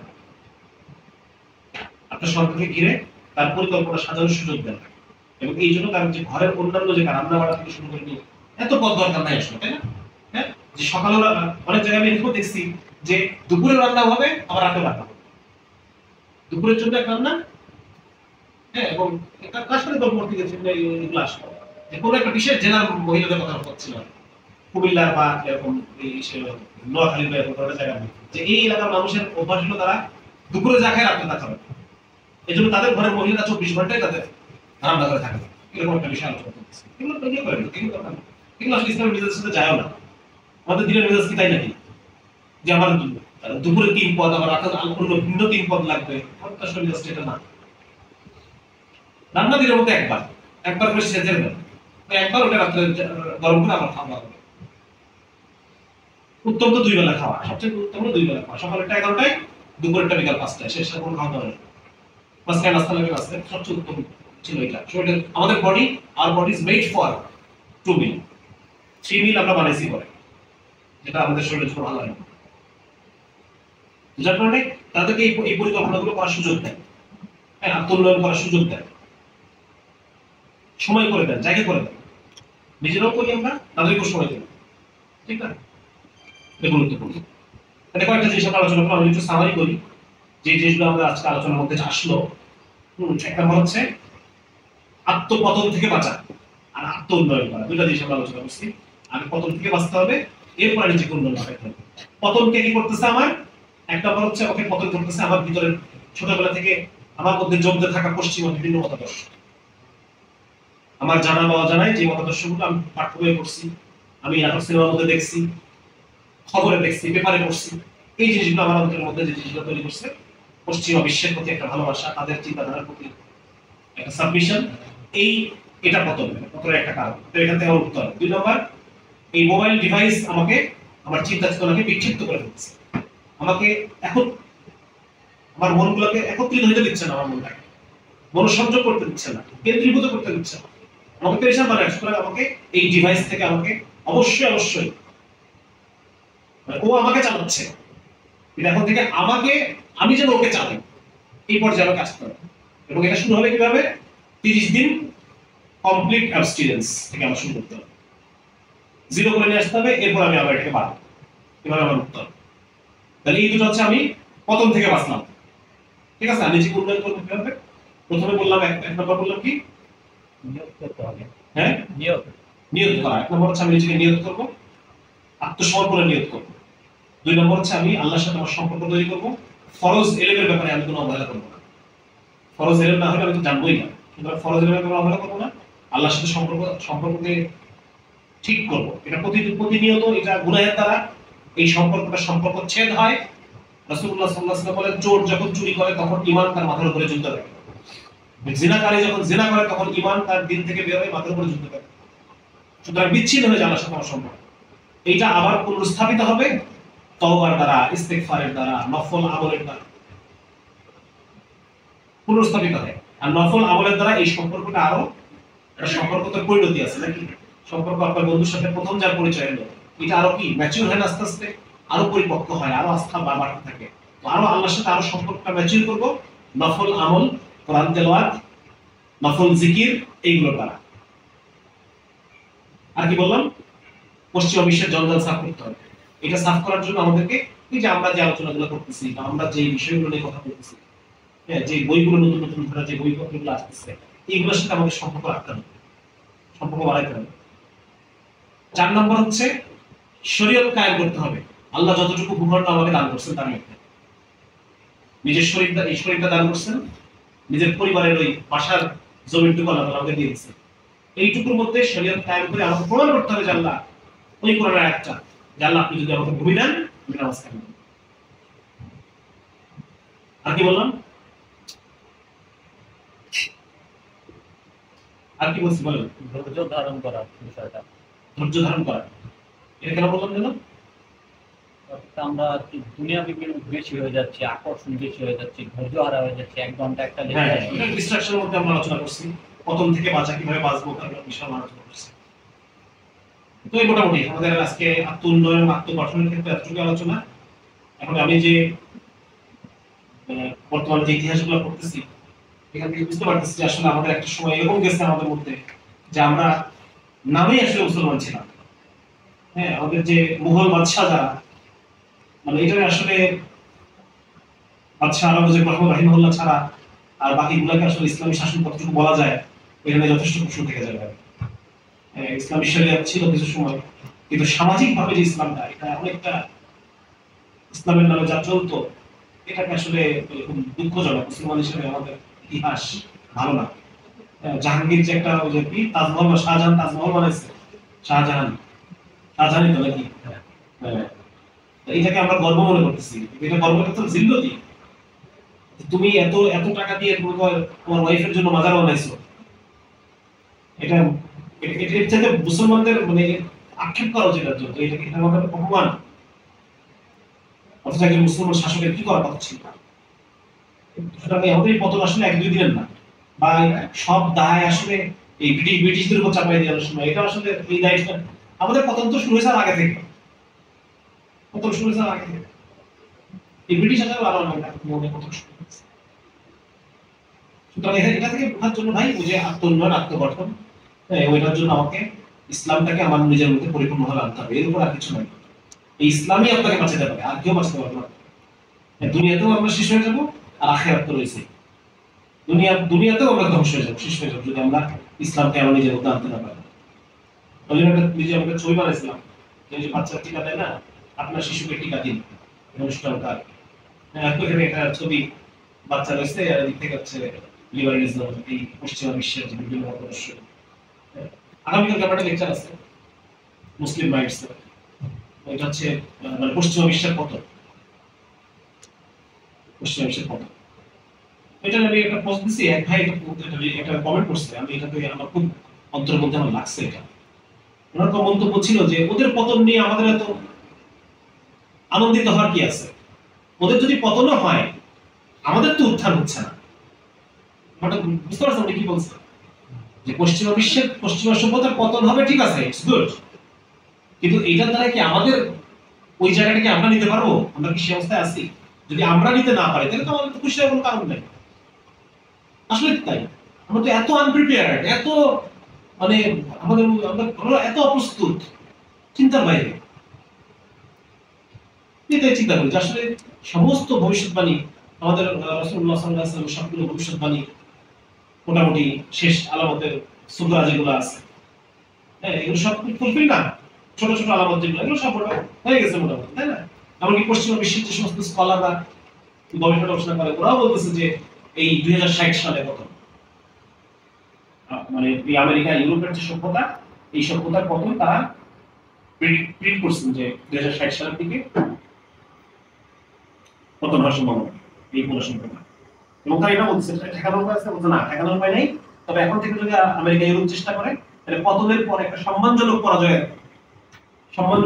আপনার সন্তানকে ঘিরে তার পরিকল্পনা সাজানোর সুযোগ দেন, এবং এই জন্য তার যে ঘরের অন্যান্য যে রান্না বাড়া থেকে শুরু করে নিয়ে এত পথ দরকার নাই আসলে, তাই না? হ্যাঁ, যে সকালে অনেক জায়গায় আমি এরকম দেখছি যে দুপুরে রান্না হবে, আবার রাতে রান্না হবে, দুপুরের জন্য এক রান্না, হ্যাঁ, এবং একটা কাজ করে দল করতে গেছে ক্লাস, যে কোনো একটা বিশেষ জেলার মহিলাদের কথা বলছিল, কুমিল্লার বা এরকম নোয়াখালীর বা এরকম একটা জায়গা, যে এই এলাকার মানুষের অভ্যাস হলো তারা দুপুরে যা খায় রাতে তা খাবে। এই জন্য তাদের ঘরের মহিলারা 24 ঘন্টায় তাদের রান্না করে থাকে, এরকম একটা বিষয় আলোচনা করতেছে। এগুলো তৈরি করেন, এগুলো আসলে ইসলামের মেজাজের সাথে যায়ও না। আমাদের দিনের মেজাজ কি তাই নাকি যে আমার দুপুরে 3 পদ, আবার রাতে অন্য ভিন্ন 3 পদ লাগবে? আসলে মেজাজ এটা না। রান্না দিনের মধ্যে একবার করে সেজে দেবেন, একবার ওটা রাত্রে গরম করে আবার খাওয়া হবে। উত্তম তো 2 বেলা খাওয়া, সবচেয়ে উত্তম হলো 2 বেলা খাওয়া, সকালেরটা 11টায়, দুপুরেরটা বিকাল 5টায়, শেষ করে খাওয়া দাওয়া নেই, মাঝখানে নাস্তা লাগে, নাস্তা সবচেয়ে উত্তম ছিল এটা। আমাদের বডি ইজ মেড ফর 2 মিল, 3 মিল আমরা বানাইছি পরে, যেটা আমাদের শরীরের জন্য ভালো হয়। যার কারণে তাদেরকে এই পরিকল্পনাগুলো করার সুযোগ দেয়, হ্যাঁ, আত্মোন্নয়ন করার সুযোগ দেয়, সময় করে দেন, জায়গা করে দেন। নিজেরাও করি আমরা, তাদেরকেও সময় দেব, ঠিক না? এটা গুরুত্বপূর্ণ। এটা কয়েকটা জিনিস আমরা আলোচনা করলাম, আমি একটু সামারি করি যে জিনিসগুলো আমরা আজকে আলোচনার মধ্যে আসলো। এক নম্বর হচ্ছে আত্মপতন থেকে বাঁচা আর আত্ম উন্নয়ন করা, দুইটা জিনিস আমরা আলোচনা করছি। আগে পতন থেকে বাঁচতে হবে, এরপরে নিজেকে উন্নয়ন করতে হবে। পতন কে কি করতেছে? আমার এক নম্বর হচ্ছে ওকে পতন করতেছে আমার ভিতরের ছোটবেলা থেকে আমার মধ্যে জমতে থাকা পশ্চিমা বিভিন্ন মতাদর্শ। আমার জানা বা অজানায় যে মতাদর্শগুলো আমি পাঠ্য বইয়ে পড়ছি, আমি নাটক সিনেমার মধ্যে দেখছি, খবরে দেখছি, পেপারে পড়ছি, এই জিনিসগুলো আমার অন্তরের মধ্যে যে জিনিসগুলো তৈরি করছে পশ্চিমা বিশ্বের প্রতি একটা ভালোবাসা, তাদের চিন্তাধারার প্রতি একটা সাবমিশন, এটা পতনের একটা কারণ। তো এখান থেকে আমার উত্তর 2 নম্বর, এই মোবাইল ডিভাইস আমাকে আমার চিন্তা চেতনাকে বিক্ষিপ্ত করে ফেলছে। আমাকে এখন আমার মনগুলোকে একত্রিত হতে দিচ্ছে না, আমার মনটাকে মনোসংযোগ করতে দিচ্ছে না, কেন্দ্রীভূত করতে দিচ্ছে না, আমাকে পেরেশান বানায়। সুতরাং আমাকে এই ডিভাইস থেকে আমাকে অবশ্যই ও আমাকে চালাচ্ছে, এখন থেকে আমি যেন ওকে চালাই, এই পর্যায়ে আমাকে আসতে হবে। এবং এটা শুরু হবে কিভাবে? 30 দিন কমপ্লিট অ্যাবস্টিনেন্স থেকে আমার শুরু করতে হবে, 0 করে নিয়ে আসতে হবে, এরপর আমি আবার এটাকে বাড়াবো। এভাবে আমার উত্তর। তাহলে এই দুটো হচ্ছে আমি পতন থেকে বাঁচলাম। ঠিক আছে, আমি নিজেকে উন্নয়ন করতে কিভাবে? প্রথমে বললাম এক নম্বর বললাম কি? নিয়োগ করতে হবে। হ্যাঁ, নিয়ত করা। 1 নম্বর হচ্ছে আমি নিজেকে নিয়ত করব, আত্মসমর্পণে নিয়ত করব। 2 নম্বর হচ্ছে আমি আল্লাহর সাথে আমার সম্পর্ক তৈরি করব। ফরজ এলেমের ব্যাপারে আমি কোনো অবহেলা করব না। ফরজ এলেম না হলে আমি তো জানবোই না, সুতরাং ফরজ এলেমের ব্যাপারে অবহেলা করব না। আল্লাহর সাথে সম্পর্ককে ঠিক করব। এটা প্রতিনিয়ত, এটা গুনাহের দ্বারা এই সম্পর্ক ছেদ হয়। রাসূলুল্লাহ সাল্লাল্লাহু আলাইহি ওয়াসাল্লাম বলেন, চোর যখন চুরি করে তখন ঈমান তার মাথার উপরে ঝুলতে থাকে, জিনাকারী যখন জিনা করে তখন ঈমান তার দিল থেকে বের হয়ে মাথার উপরে ঝুলতে থাকে। সুতরাং বিচ্ছিন্ন হয়ে যায় আল্লাহর সাথে আমার সম্পর্ক। এইটা আবার পুনরুস্থাপিত হবে তওবার দ্বারা, ইস্তেগফারের দ্বারা, নফল আমলের দ্বারা পুনরুস্থাপিত হয়। আর নফল আমলের দ্বারা এই সম্পর্কটা আরো একটা সম্পর্কতে পরিণতি আছে নাকি? সম্পর্ক আপনার বন্ধুর সাথে প্রথম যার পরিচয় হলো, এটা আরো কি ম্যাচিউর হয়, আস্তে আস্তে আরো পরিপক্ক হয়, আরো আস্থা বাড়তে থাকে। তো আরো আল্লাহর সাথে আরো সম্পর্কটা ম্যাচিউর করব নফল আমল, কোরআন তেলাওয়াত, নফল জিকির, এইগুলোর দ্বারা। আর কি বললাম? পশ্চিমা বিশ্বের জঞ্জাল সাফ করতে হবে। এটা সাফ করার জন্য আমাদেরকে এই যে আমরা যে আলোচনাগুলো করতেছি, বা আমরা যে বিষয়গুলো নিয়ে কথা বলতেছি, হ্যাঁ, যে বইগুলো নতুন ধরা, যে বইপত্রগুলো আসতেছে, এইগুলোর সাথে আমাদের সম্পর্ক রাখতে হবে, সম্পর্ক বাড়াইতে হবে। 4 নম্বর হচ্ছে শরীয়ত কায়েম করতে হবে। আল্লাহ যতটুকু ভূখণ্ড আমাকে দান করছেন তার মধ্যে নিজের এই শরীরটা দান করছেন, নিজের পরিবারের ওই বাসার জমিটুকু আল্লাহ আমাকে দিয়ে দিচ্ছেন। এইটুকুর মধ্যে শরীয়ত কায়েম করে আমাকে প্রমাণ করতে হবে যে আল্লাহ, ওই কোরআনের আয়াতটা, যে আল্লাহ আপনি যদি আমাকে ভূমি দেন আমি নামাজ কায়েম করব। আর কি বললাম? আর কি বলছি বলেন? ধৈর্য ধারণ করা বিষয়টা। ধৈর্য ধারণ করা, এটা কেন বললাম জানো? আমরা দুনিয়াবি বেশি হয়ে যাচ্ছে, আকর্ষণ বেশি হয়ে যাচ্ছে, ধৈর্য হারা হয়ে যাচ্ছে। 1 ঘন্টা একটা ডিস্ট্রাকশনের মধ্যে আমরা আলোচনা করছি, পতন থেকে বাঁচা, কিভাবে বাঁচবো তার বিষয়ে আলোচনা করছি। তো এই মোটামুটি আমাদের আজকে আত্ম-উন্নয়ন, আত্মগঠনের ক্ষেত্রে এতটুকু আলোচনা। এখন আমি যে বর্তমানে যে ইতিহাসগুলো পড়তেছি, এখান থেকে বুঝতে পারতেছি যে আসলে আমাদের একটা সময় এরকম গেছে আমাদের মধ্যে যে আমরা নামেই আসলে মুসলমান ছিলাম। হ্যাঁ, আমাদের যে মুঘল বাদশাহ যারা, মানে এটা আসলে বাদশাহ আওরঙ্গজেব রাহিমাহুল্লাহ ছাড়া আর বাকিগুলোকে আসলে ইসলামী শাসন কতটুকু বলা যায়, এখানে যথেষ্ট প্রশ্ন থেকে যাবে। ইসলামী শরিয়াত ছিল কিছু সময়, কিন্তু সামাজিকভাবে যে ইসলামটা, এটা অনেকটা ইসলামের নামে যা চলতো, এটাকে আসলে খুব দুঃখজনক। মুসলমান হিসেবে আমাদের ইতিহাস ভালো না। জাহাঙ্গীর যে একটা ওই যে কি তাজমহল, শাহজাহান তাজমহল বানাইছে, শাহজাহানই তো নাকি? এইটাকে আমরা গর্ব মনে করতেছি, এটা গর্বটা তো জিল্লতি। তুমি এত এত টাকা দিয়ে তোমার ওয়াইফের জন্য মাজার বানাইছো, এটা এর সাথে মুসলমানদের মানে আক্ষেপ করা উচিত। এটা কি আমাদের অপমান? অথচ একজন মুসলমান শাসকের কি করা কথা ছিল? সুতরাং আমাদের এই পতন আসলে 1-2 দিনের না, বা সব দায় আসলে এই ব্রিটিশদের উপর চাপাই দেওয়ার সময়, এটা আসলে এই দায়িত্ব আমাদের। পতন তো শুরু হয়েছে আগে থেকে, পতন শুরু হয়েছে আগে থেকে। এই ব্রিটিশ আসলে আরো মনে পতন শুরু হয়েছে। সুতরাং এটা থেকে বোঝার জন্য ভাই ওই যে আত্ম-উন্নয়ন, আত্মগঠন, ওইটার জন্য আমাকে ইসলামটাকে আমার নিজের মধ্যে পরিপূর্ণভাবে আনতে হবে। এর উপর আর কিছু নয়। এই ইসলামই আপনাকে বাঁচাতে পারে, আর কেউ বাঁচাতে পারবে না। দুনিয়াতেও আমরা শেষ হয়ে যাবো, আর আখিরাত তো রয়েছে। দুনিয়াতেও আমরা ধ্বংস হয়ে যাবো, শেষ হয়ে যাবো, যদি আমরা ইসলামকে আমার নিজের মধ্যে আনতে না পারি। ওই জন্য নিজে আমাকে ছবি বানাইছিলাম, যে বাচ্চার টিকা দেয় না, আপনার শিশুকে টিকা দিন, অনুষ্ঠানকার। এখানে একটা ছবি বাচ্চা রয়েছে, আর এদিক থেকে হচ্ছে লিবারেলিজম, এই পশ্চিমা বিশ্বের যে বিভিন্ন আদর্শ, আগামীকাল একটা লেকচার আছে মুসলিম রাইটস, এটা হচ্ছে মানে পশ্চিমা বিশ্বের পতন, পশ্চিমা বিশ্বের পতন। এটা আমি একটা পোস্ট দিছি, এক ভাই এটা কমেন্ট করছে, আমি এটাতে আমার খুব অন্তরের মধ্যে আমার লাগছে এটা। ওনার মন্তব্য ছিল যে ওদের পতন নিয়ে আমাদের এত আনন্দিত হওয়ার কি আছে, ওদের যদি পতনও হয় আমাদের তো উত্থান হচ্ছে না। বুঝতে পারছেন উনি কি বলছে, যে পশ্চিমা বিশ্বের পশ্চিমা সভ্যতার পতন হবে, ঠিক আছে, ইটস গুড, কিন্তু এইটার দ্বারা কি আমাদের ওই জায়গাটাকে আমরা নিতে পারবো? আমরা কি সে অবস্থায় আছি? যদি আমরা নিতে না পারি তাহলে তো আমাদের তো খুশি হওয়ার কোনো কারণ নেই। আসলে তাই, আমরা তো এত আনপ্রিপেয়ার্ড, এত মানে আমরা এত অপ্রস্তুত, চিন্তার বাইরে। এটাই চিন্তা করি যে আসলে সমস্ত ভবিষ্যৎবাণী আমাদের রাসূলুল্লাহ সাল্লাল্লাহু আলাইহি ওয়াসাল্লাম সবগুলো ভবিষ্যৎবাণী মোটামুটি শেষ আলামতের সূরা যেগুলো আছে, হ্যাঁ, এগুলো সব ফুলফিল না, ছোট ছোট আলামত যেগুলো, এগুলো সব হয়ে গেছে মোটামুটি, তাই না? এমনকি পশ্চিমা বিশ্বের যে সমস্ত স্কলাররা গবেষণা করে ওরাও বলতেছে যে এই 2060 সালে কত মানে এই আমেরিকা ইউরোপের যে সভ্যতা, এই সভ্যতার পতন তারা প্রিডিক্ট করছেন যে 2060 সালের দিকে পতন হওয়ার সম্ভাবনা এই পুরো সভ্যতা। এবং তারা এটা বলছে, ঠেকানোর উপায় আছে, বলছে না ঠেকানোর উপায় নেই, তবে এখন থেকে যদি আমেরিকা ইউরোপ চেষ্টা করে তাহলে পতনের পর একটা সম্মানজনক পরাজয়ের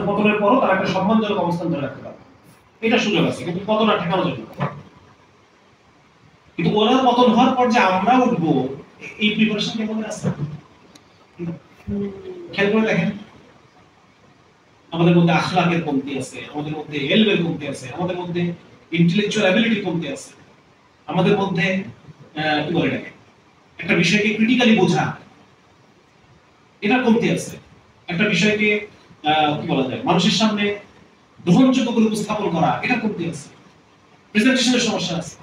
পতনের পরও তারা একটা সম্মানজনক অবস্থান ধরে রাখতে পারবে, এটা সুযোগ আছে, কিন্তু পতন আর ঠেকানো যাবে না। কিন্তু ওরা পতন হওয়ার পর যে আমরা উঠবো, এই প্রিপারেশন কেমন আছে খেয়াল করে দেখেন। আমাদের মধ্যে আখলাকের কমতি আছে, আমাদের মধ্যে ইলমের কমতি আছে, আমাদের মধ্যে ইন্টেলেকচুয়াল অ্যাবিলিটি কমতি আছে, আমাদের মধ্যে কি বলে এটাকে, একটা বিষয়কে ক্রিটিক্যালি বোঝা, এটা কমতি আছে, একটা বিষয়কে কি বলা যায় মানুষের সামনে গ্রহণযোগ্য করে উপস্থাপন করা, এটা কমতি আছে, প্রেজেন্টেশনের সমস্যা আছে,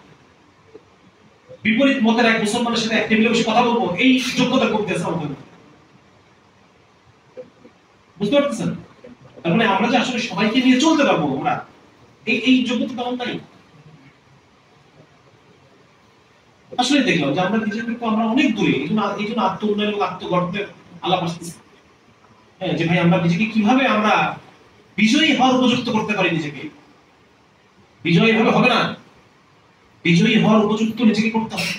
বিপরীত মতের এক মুসলমানের সাথে এক টেবিলে বসে কথা বলবো, এই যোগ্যতা কমতি আছে আমাদের। বুঝতে পারতেছেন? তার মানে আমরা যে আসলে সবাইকে নিয়ে চলতে পারবো, আমরা এই যোগ্যতা তেমন নাই। আসলে দেখলাম যে আমরা নিজেদের আমরা অনেক দূরে, এই জন্য আত্ম উন্নয়ন এবং আত্মগর্বের আলাপ আসতেছে। হ্যাঁ, যে ভাই আমরা নিজেকে কিভাবে আমরা বিজয়ী হওয়ার উপযুক্ত করতে পারি নিজেকে। বিজয়ী ভাবে হবে না, বিজয়ী হওয়ার উপযুক্ত নিজেকে করতে হবে।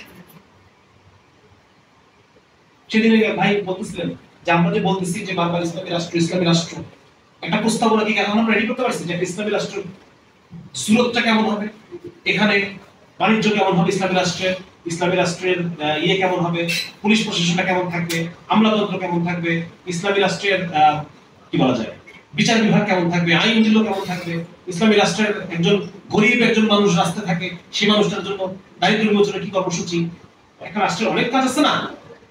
সেদিন ভাই বলতেছিলেন যে আমরা যে বলতেছি যে বারবার ইসলামী রাষ্ট্র, একটা প্রস্তাবনা কি এখন আমরা রেডি করতে পারছি যে ইসলামী রাষ্ট্র সুরতটা কেমন হবে, এখানে বাণিজ্য কেমন হবে ইসলামী রাষ্ট্রের ইয়ে কেমন হবে, পুলিশ প্রশাসনটা কেমন থাকবে, আমলাতন্ত্র কেমন থাকবে, ইসলামী রাষ্ট্রের কি বলা যায় বিচার বিভাগ কেমন থাকবে, আইনজীবী কেমন থাকবে, ইসলামী রাষ্ট্রের একজন গরিব একজন মানুষ রাস্তায় থাকে, সেই মানুষটার জন্য দারিদ্র বিমোচনের কি কর্মসূচি, একটা রাষ্ট্রের অনেক কাজ আছে না,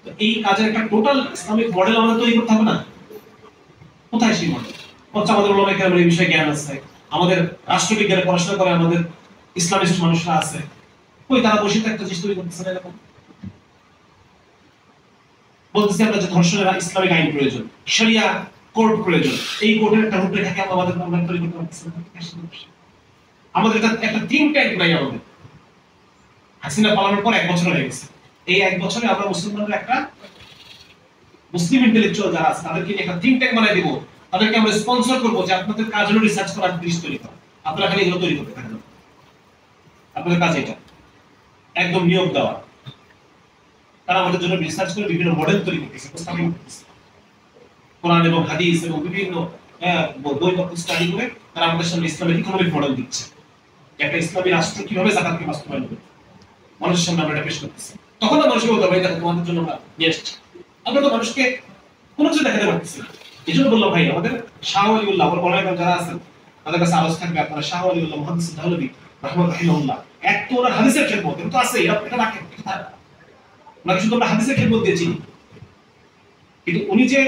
তো এই কাজের একটা টোটাল ইসলামিক মডেল আমাদের তৈরি করতে হবে না? কোথায় সেই মডেল? হচ্ছে আমাদের ওলামায়ে কেরামের এই বিষয়ে জ্ঞান আছে, আমাদের রাষ্ট্রবিজ্ঞানে পড়াশোনা করে আমাদের ইসলামিস্ট মানুষরা আছে, কই তারা বসে একটা জিনিস তৈরি করতেছে না? এরকম বলতেছি আমরা যে ধর্ষণের ইসলামিক আইন প্রয়োজন, শরিয়া কোর্ট প্রয়োজন, এই কোর্টের একটা রূপরেখা আমাদের আমরা তৈরি করতে পারতেছি না। আমাদের একটা থিঙ্ক ট্যাঙ্ক নাই আমাদের। হাসিনা পালানোর পর 1 বছর হয়ে গেছে, এই 1 বছরে আমরা মুসলমানদের একটা মুসলিম ইন্টেলেকচুয়াল যারা আছে তাদেরকে একটা থিঙ্ক ট্যাঙ্ক বানাই দিব, তাদেরকে আমরা স্পন্সর করবো যে আপনাদের কাজ হলো রিসার্চ করার জিনিস তৈরি করা, আপনারা খালি এগুলো তৈরি করতে থাকেন, আপনাদের কাজ এটা, একদম নিয়োগ দেওয়া। তারা আমাদের জন্য রিসার্চ করে বিভিন্ন মডেল তৈরি করতেছে, উপস্থাপন করতেছে, কোরআন এবং হাদিস এবং বিভিন্ন বইপত্র স্টাডি করে তারা আমাদের সামনে ইসলামিক ইকোনমিক মডেল দিচ্ছে, একটা ইসলামী রাষ্ট্র কিভাবে যাকাতকে বাস্তবায়ন করবে মানুষের সামনে আমরা এটা পেশ করতেছি। তখন মানুষকে বলতে হবে দেখো তোমাদের জন্য আমরা নিয়ে এসেছি। আমরা তো মানুষকে কোনো কিছু দেখাতে পারতেছি না। এই জন্য বললাম ভাই আমাদের শাহ ওয়ালিউল্লাহ আমার বড় যারা আছেন তাদের কাছে আলোচ থাকবে, আপনারা শাহ ওয়ালিউল্লাহ মুহাদ্দিস দাহলভী রাহিমাহুল্লাহ, এক তো ওনার হাদিসের খেদমত এটা তো আছে, এটা রাখেন, ওনাকে শুধু আমরা হাদিসের খেদমত দিয়েছি, কিন্তু উনি যে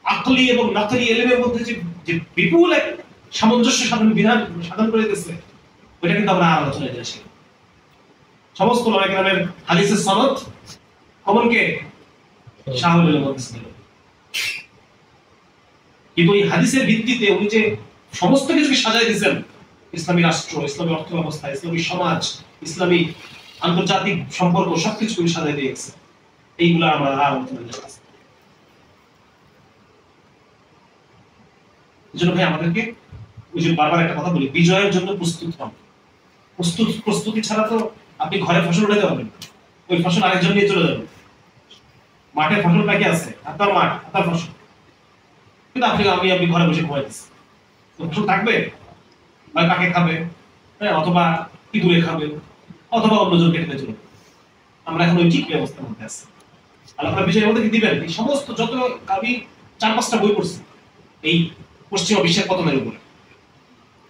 আকলি এবং নাকলি ইলমের মধ্যে যে বিপুল এক সামঞ্জস্য সাধন করে দিয়েছে, ওইটা কিন্তু আমরা আলোচনায় দিয়েছি। সমস্ত ওলামায়ে কেরামের হাদিসের সনদ কমনকে শাহ ওয়ালিউল্লাহ মুহাদ্দিস দিলেন, কিন্তু এই হাদিসের ভিত্তিতে উনি যে সমস্ত কিছুকে সাজাই দিয়েছেন, ইসলামী রাষ্ট্র, ইসলামী অর্থ ব্যবস্থা, ইসলামী সমাজ, ইসলামী আন্তর্জাতিক সম্পর্ক সবকিছু উনি সাজাই দিয়েছে। এইগুলো আমরা আলোচনা করছি। এজন্য ভাই আমাদেরকে ওই যে বারবার একটা কথা বলি, বিজয়ের জন্য প্রস্তুত হন। প্রস্তুতি ছাড়া তো আপনি ঘরে ফসল উঠাতে পারবেন, ওই ফসল আরেকজন নিয়ে চলে যাবে। মাঠে ফসল পাকি আছে, আপনার মাঠ, আপনার ফসল, কিন্তু আপনি ঘরে বসে ঘুমাইতেছি, ফসল থাকবে? হয় কাকে খাবে, হ্যাঁ, অথবা ইঁদুরে খাবে, অথবা অন্যজন কেটে চলে। আমরা এখন ওই ঠিক ব্যবস্থার মধ্যে আছি। আল্লাহ বিজয়ের মধ্যে কি দিবেন? এই সমস্ত যত, আমি 4-5টা বই পড়ছি এই পশ্চিমা বিশ্বের পতনের উপরে,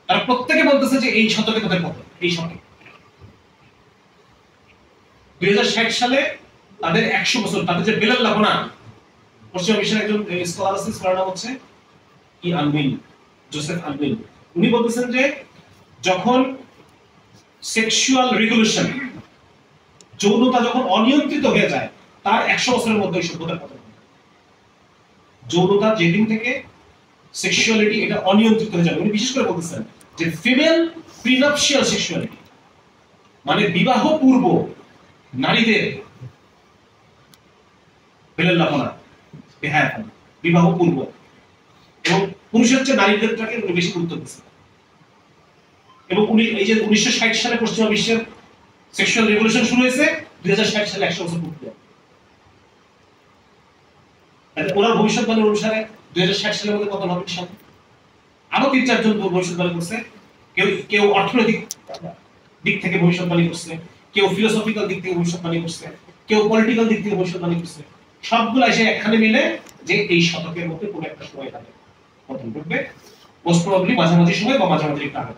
তারা প্রত্যেকে বলতেছে যে এই শতকে তাদের পতন, এই শতকে 2060 সালে তাদের 100 বছর, তাদের যে বেলাল লাবনা, পশ্চিমা বিশ্বের একজন স্কলার আছে, স্কলার নাম হচ্ছে জোসেফ আলবিন। উনি বলতেছেন যে যখন সেক্সুয়াল রেগুলেশন, যৌনতা যখন অনিয়ন্ত্রিত হয়ে যায়, তার 100 বছরের মধ্যে সভ্যতার পতন। যৌনতা যেদিন থেকে সেক্সুয়ালিটি এটা অনিয়ন্ত্রিত হয়ে যাবে, উনি বিশেষ করে বলতেছেন যে ফিমেল প্রিনাপশিয়াল সেক্সুয়ালিটি, মানে বিবাহ পূর্ব নারীদের বেলাল্লাপনা, হ্যাঁ, বিবাহ পূর্ব, এবং পুরুষের চেয়ে নারীদেরটাকে উনি বেশি গুরুত্ব দিচ্ছেন। এবং উনি এই যে 1960 সালে পশ্চিমা বিশ্বের সেক্সুয়াল রেভলিউশন শুরু হয়েছে, 2060 সালে 100 বছর পূর্তি হবে। ওনার ভবিষ্যৎবাণী অনুসারে 2060 সালের মধ্যে পতন হবে ইনশাআল্লাহ। আরো 3-4 জন ভবিষ্যৎবাণী করছে, কেউ অর্থনৈতিক দিক থেকে ভবিষ্যৎবাণী করছে, কেউ ফিলোসফিক্যাল দিক থেকে ভবিষ্যৎবাণী করছে, কেউ পলিটিক্যাল দিক থেকে ভবিষ্যৎবাণী করছে। সবগুলো এসে একখানে মিলে যে এই শতকের মধ্যে কোনো একটা সময় থাকে পতন ঘটবে, মোস্ট প্রবাবলি মাঝামাঝি সময় বা মাঝামাঝি একটু আগে।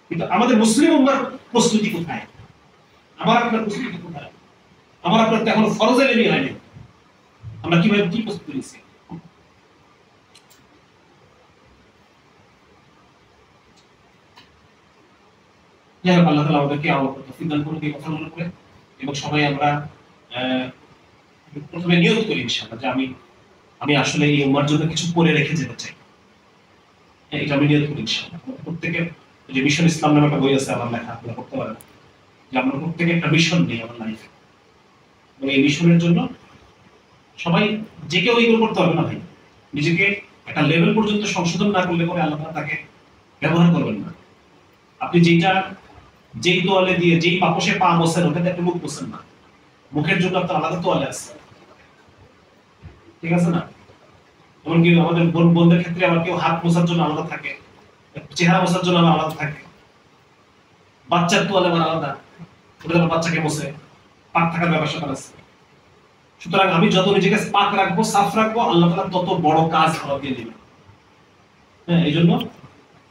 কিন্তু আমাদের মুসলিম উম্মার প্রস্তুতি কোথায়? আমার আপনার প্রস্তুতি কোথায়? আমার আপনার তো এখনো ফরজ এলেমই হয়নি। আমরা কিভাবে কি প্রস্তুতি নিচ্ছি? যাই হোক, আল্লাহ তাআলা আমাদেরকে তৌফিক দান করুন এই কথাগুলো করে, এবং সবাই আমরা প্রথমে নিয়ত করি ইনশাআল্লাহ যে আমি আসলে এই উম্মার জন্য কিছু করে রেখে যেতে চাই। এটা আমি নিয়ত করি ইনশাআল্লাহ। প্রত্যেকের যে মিশন ইসলাম নামে একটা বই আছে আমার লেখা, আপনারা পড়তে পারেন, যে আমরা প্রত্যেকে একটা মিশন নেই আমার লাইফে, এবং এই মিশনের জন্য সবাই যে কেউ এইগুলো করতে পারবে না ভাই। নিজেকে একটা লেভেল পর্যন্ত সংশোধন না করলে পরে আল্লাহ তাকে ব্যবহার করবেন না। আপনি যেই তোয়ালে দিয়ে যেই পাপোশে পা মোছেন, ওটাতে আপনি মুখ মোছেন না, মুখের জন্য আপনার আলাদা তোয়ালে আছে, ঠিক আছে না? এমনকি আমাদের বোনদের ক্ষেত্রে আবার কেউ হাত মোছার জন্য আলাদা থাকে, চেহারা মোছার জন্য আবার আলাদা থাকে, বাচ্চার তোয়ালে আবার আলাদা, ওটা যেন বাচ্চাকে মোছে, পাক থাকার ব্যবস্থা আছে। সুতরাং আমি যত নিজেকে পাক রাখবো, সাফ রাখবো, আল্লাহ তাআলা তত বড় কাজ আমাকে দিয়ে দিবেন। হ্যাঁ, এই জন্য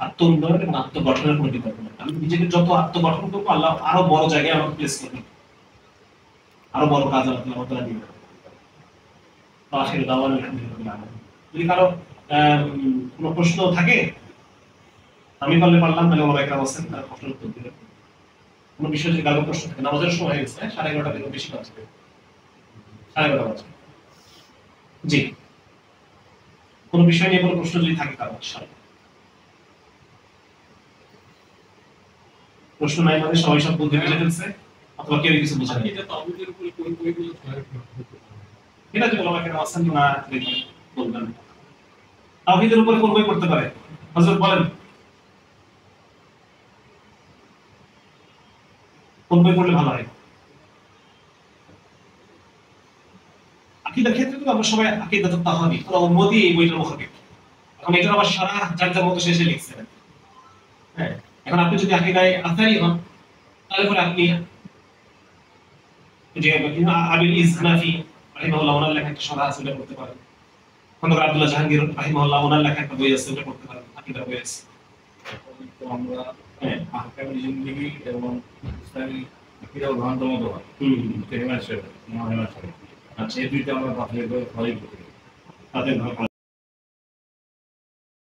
আত্ম উন্নয়ন এবং আত্মগঠনের কোনো বিকল্প নেই। আমি নিজেকে যত আত্মগঠন করবো, আল্লাহ আরো বড় জায়গায় আমাকে প্লেস করবেন, আরো বড় কাজ আল্লাহ তাআলা দিবেন। আখির দাওয়ানা আলহামদুলিল্লাহ। যদি কারো কোনো প্রশ্ন থাকে, আমি পারলে পারলাম, মানে ওরা একটা আছেন তার প্রশ্নের উত্তর দিবেন। কোনো বিষয় যদি কারো প্রশ্ন থাকে, নামাজের সময় হয়ে গেছে, 11:30 থেকে বেশি বাজবে, 11:30 বাজবে। জি, কোনো বিষয় নিয়ে কোনো প্রশ্ন যদি থাকে কারো, প্রশ্ন নাই মানে সবাই সব বুঝে ফেলছে, অথবা কেউ কিছু বোঝা নেই। এটা যে বলা কেন আসেন না বলবেন, তাওহীদের উপরে কোন বই পড়তে পারে? হযরত বলেন কোন বই পড়লে ভালো হয়? আকীদার ক্ষেত্রে তো আমরা সবাই আকীদাতুত তাহাবী, পুরো উম্মতই এই বইটার মুখে। এখন এটা আবার সারা যার মতো শেষে লিখছে। হ্যাঁ, এখন আপনি যদি আকীদায় আসারি হন, তাহলে পরে আপনি যে আবিল ইসনাফি রাহিমাহুল্লাহ ওনার লেখা একটা সরা আছে, ওটা পড়তে পারেন। খন্দকার আব্দুল্লাহ জাহাঙ্গীর রাহিমাহুল্লাহ ওনার লেখা একটা বই আছে, ওটা পড়তে পারেন, আকীদার বই আছে। তো আমরা আহকামে জিন্দেগি এবং ইসলামী আকীদা ও ভ্রান্ত মতবাদ, আচ্ছা, এই দুইটা আমরা বাতিল করে ফলো করি। তাদের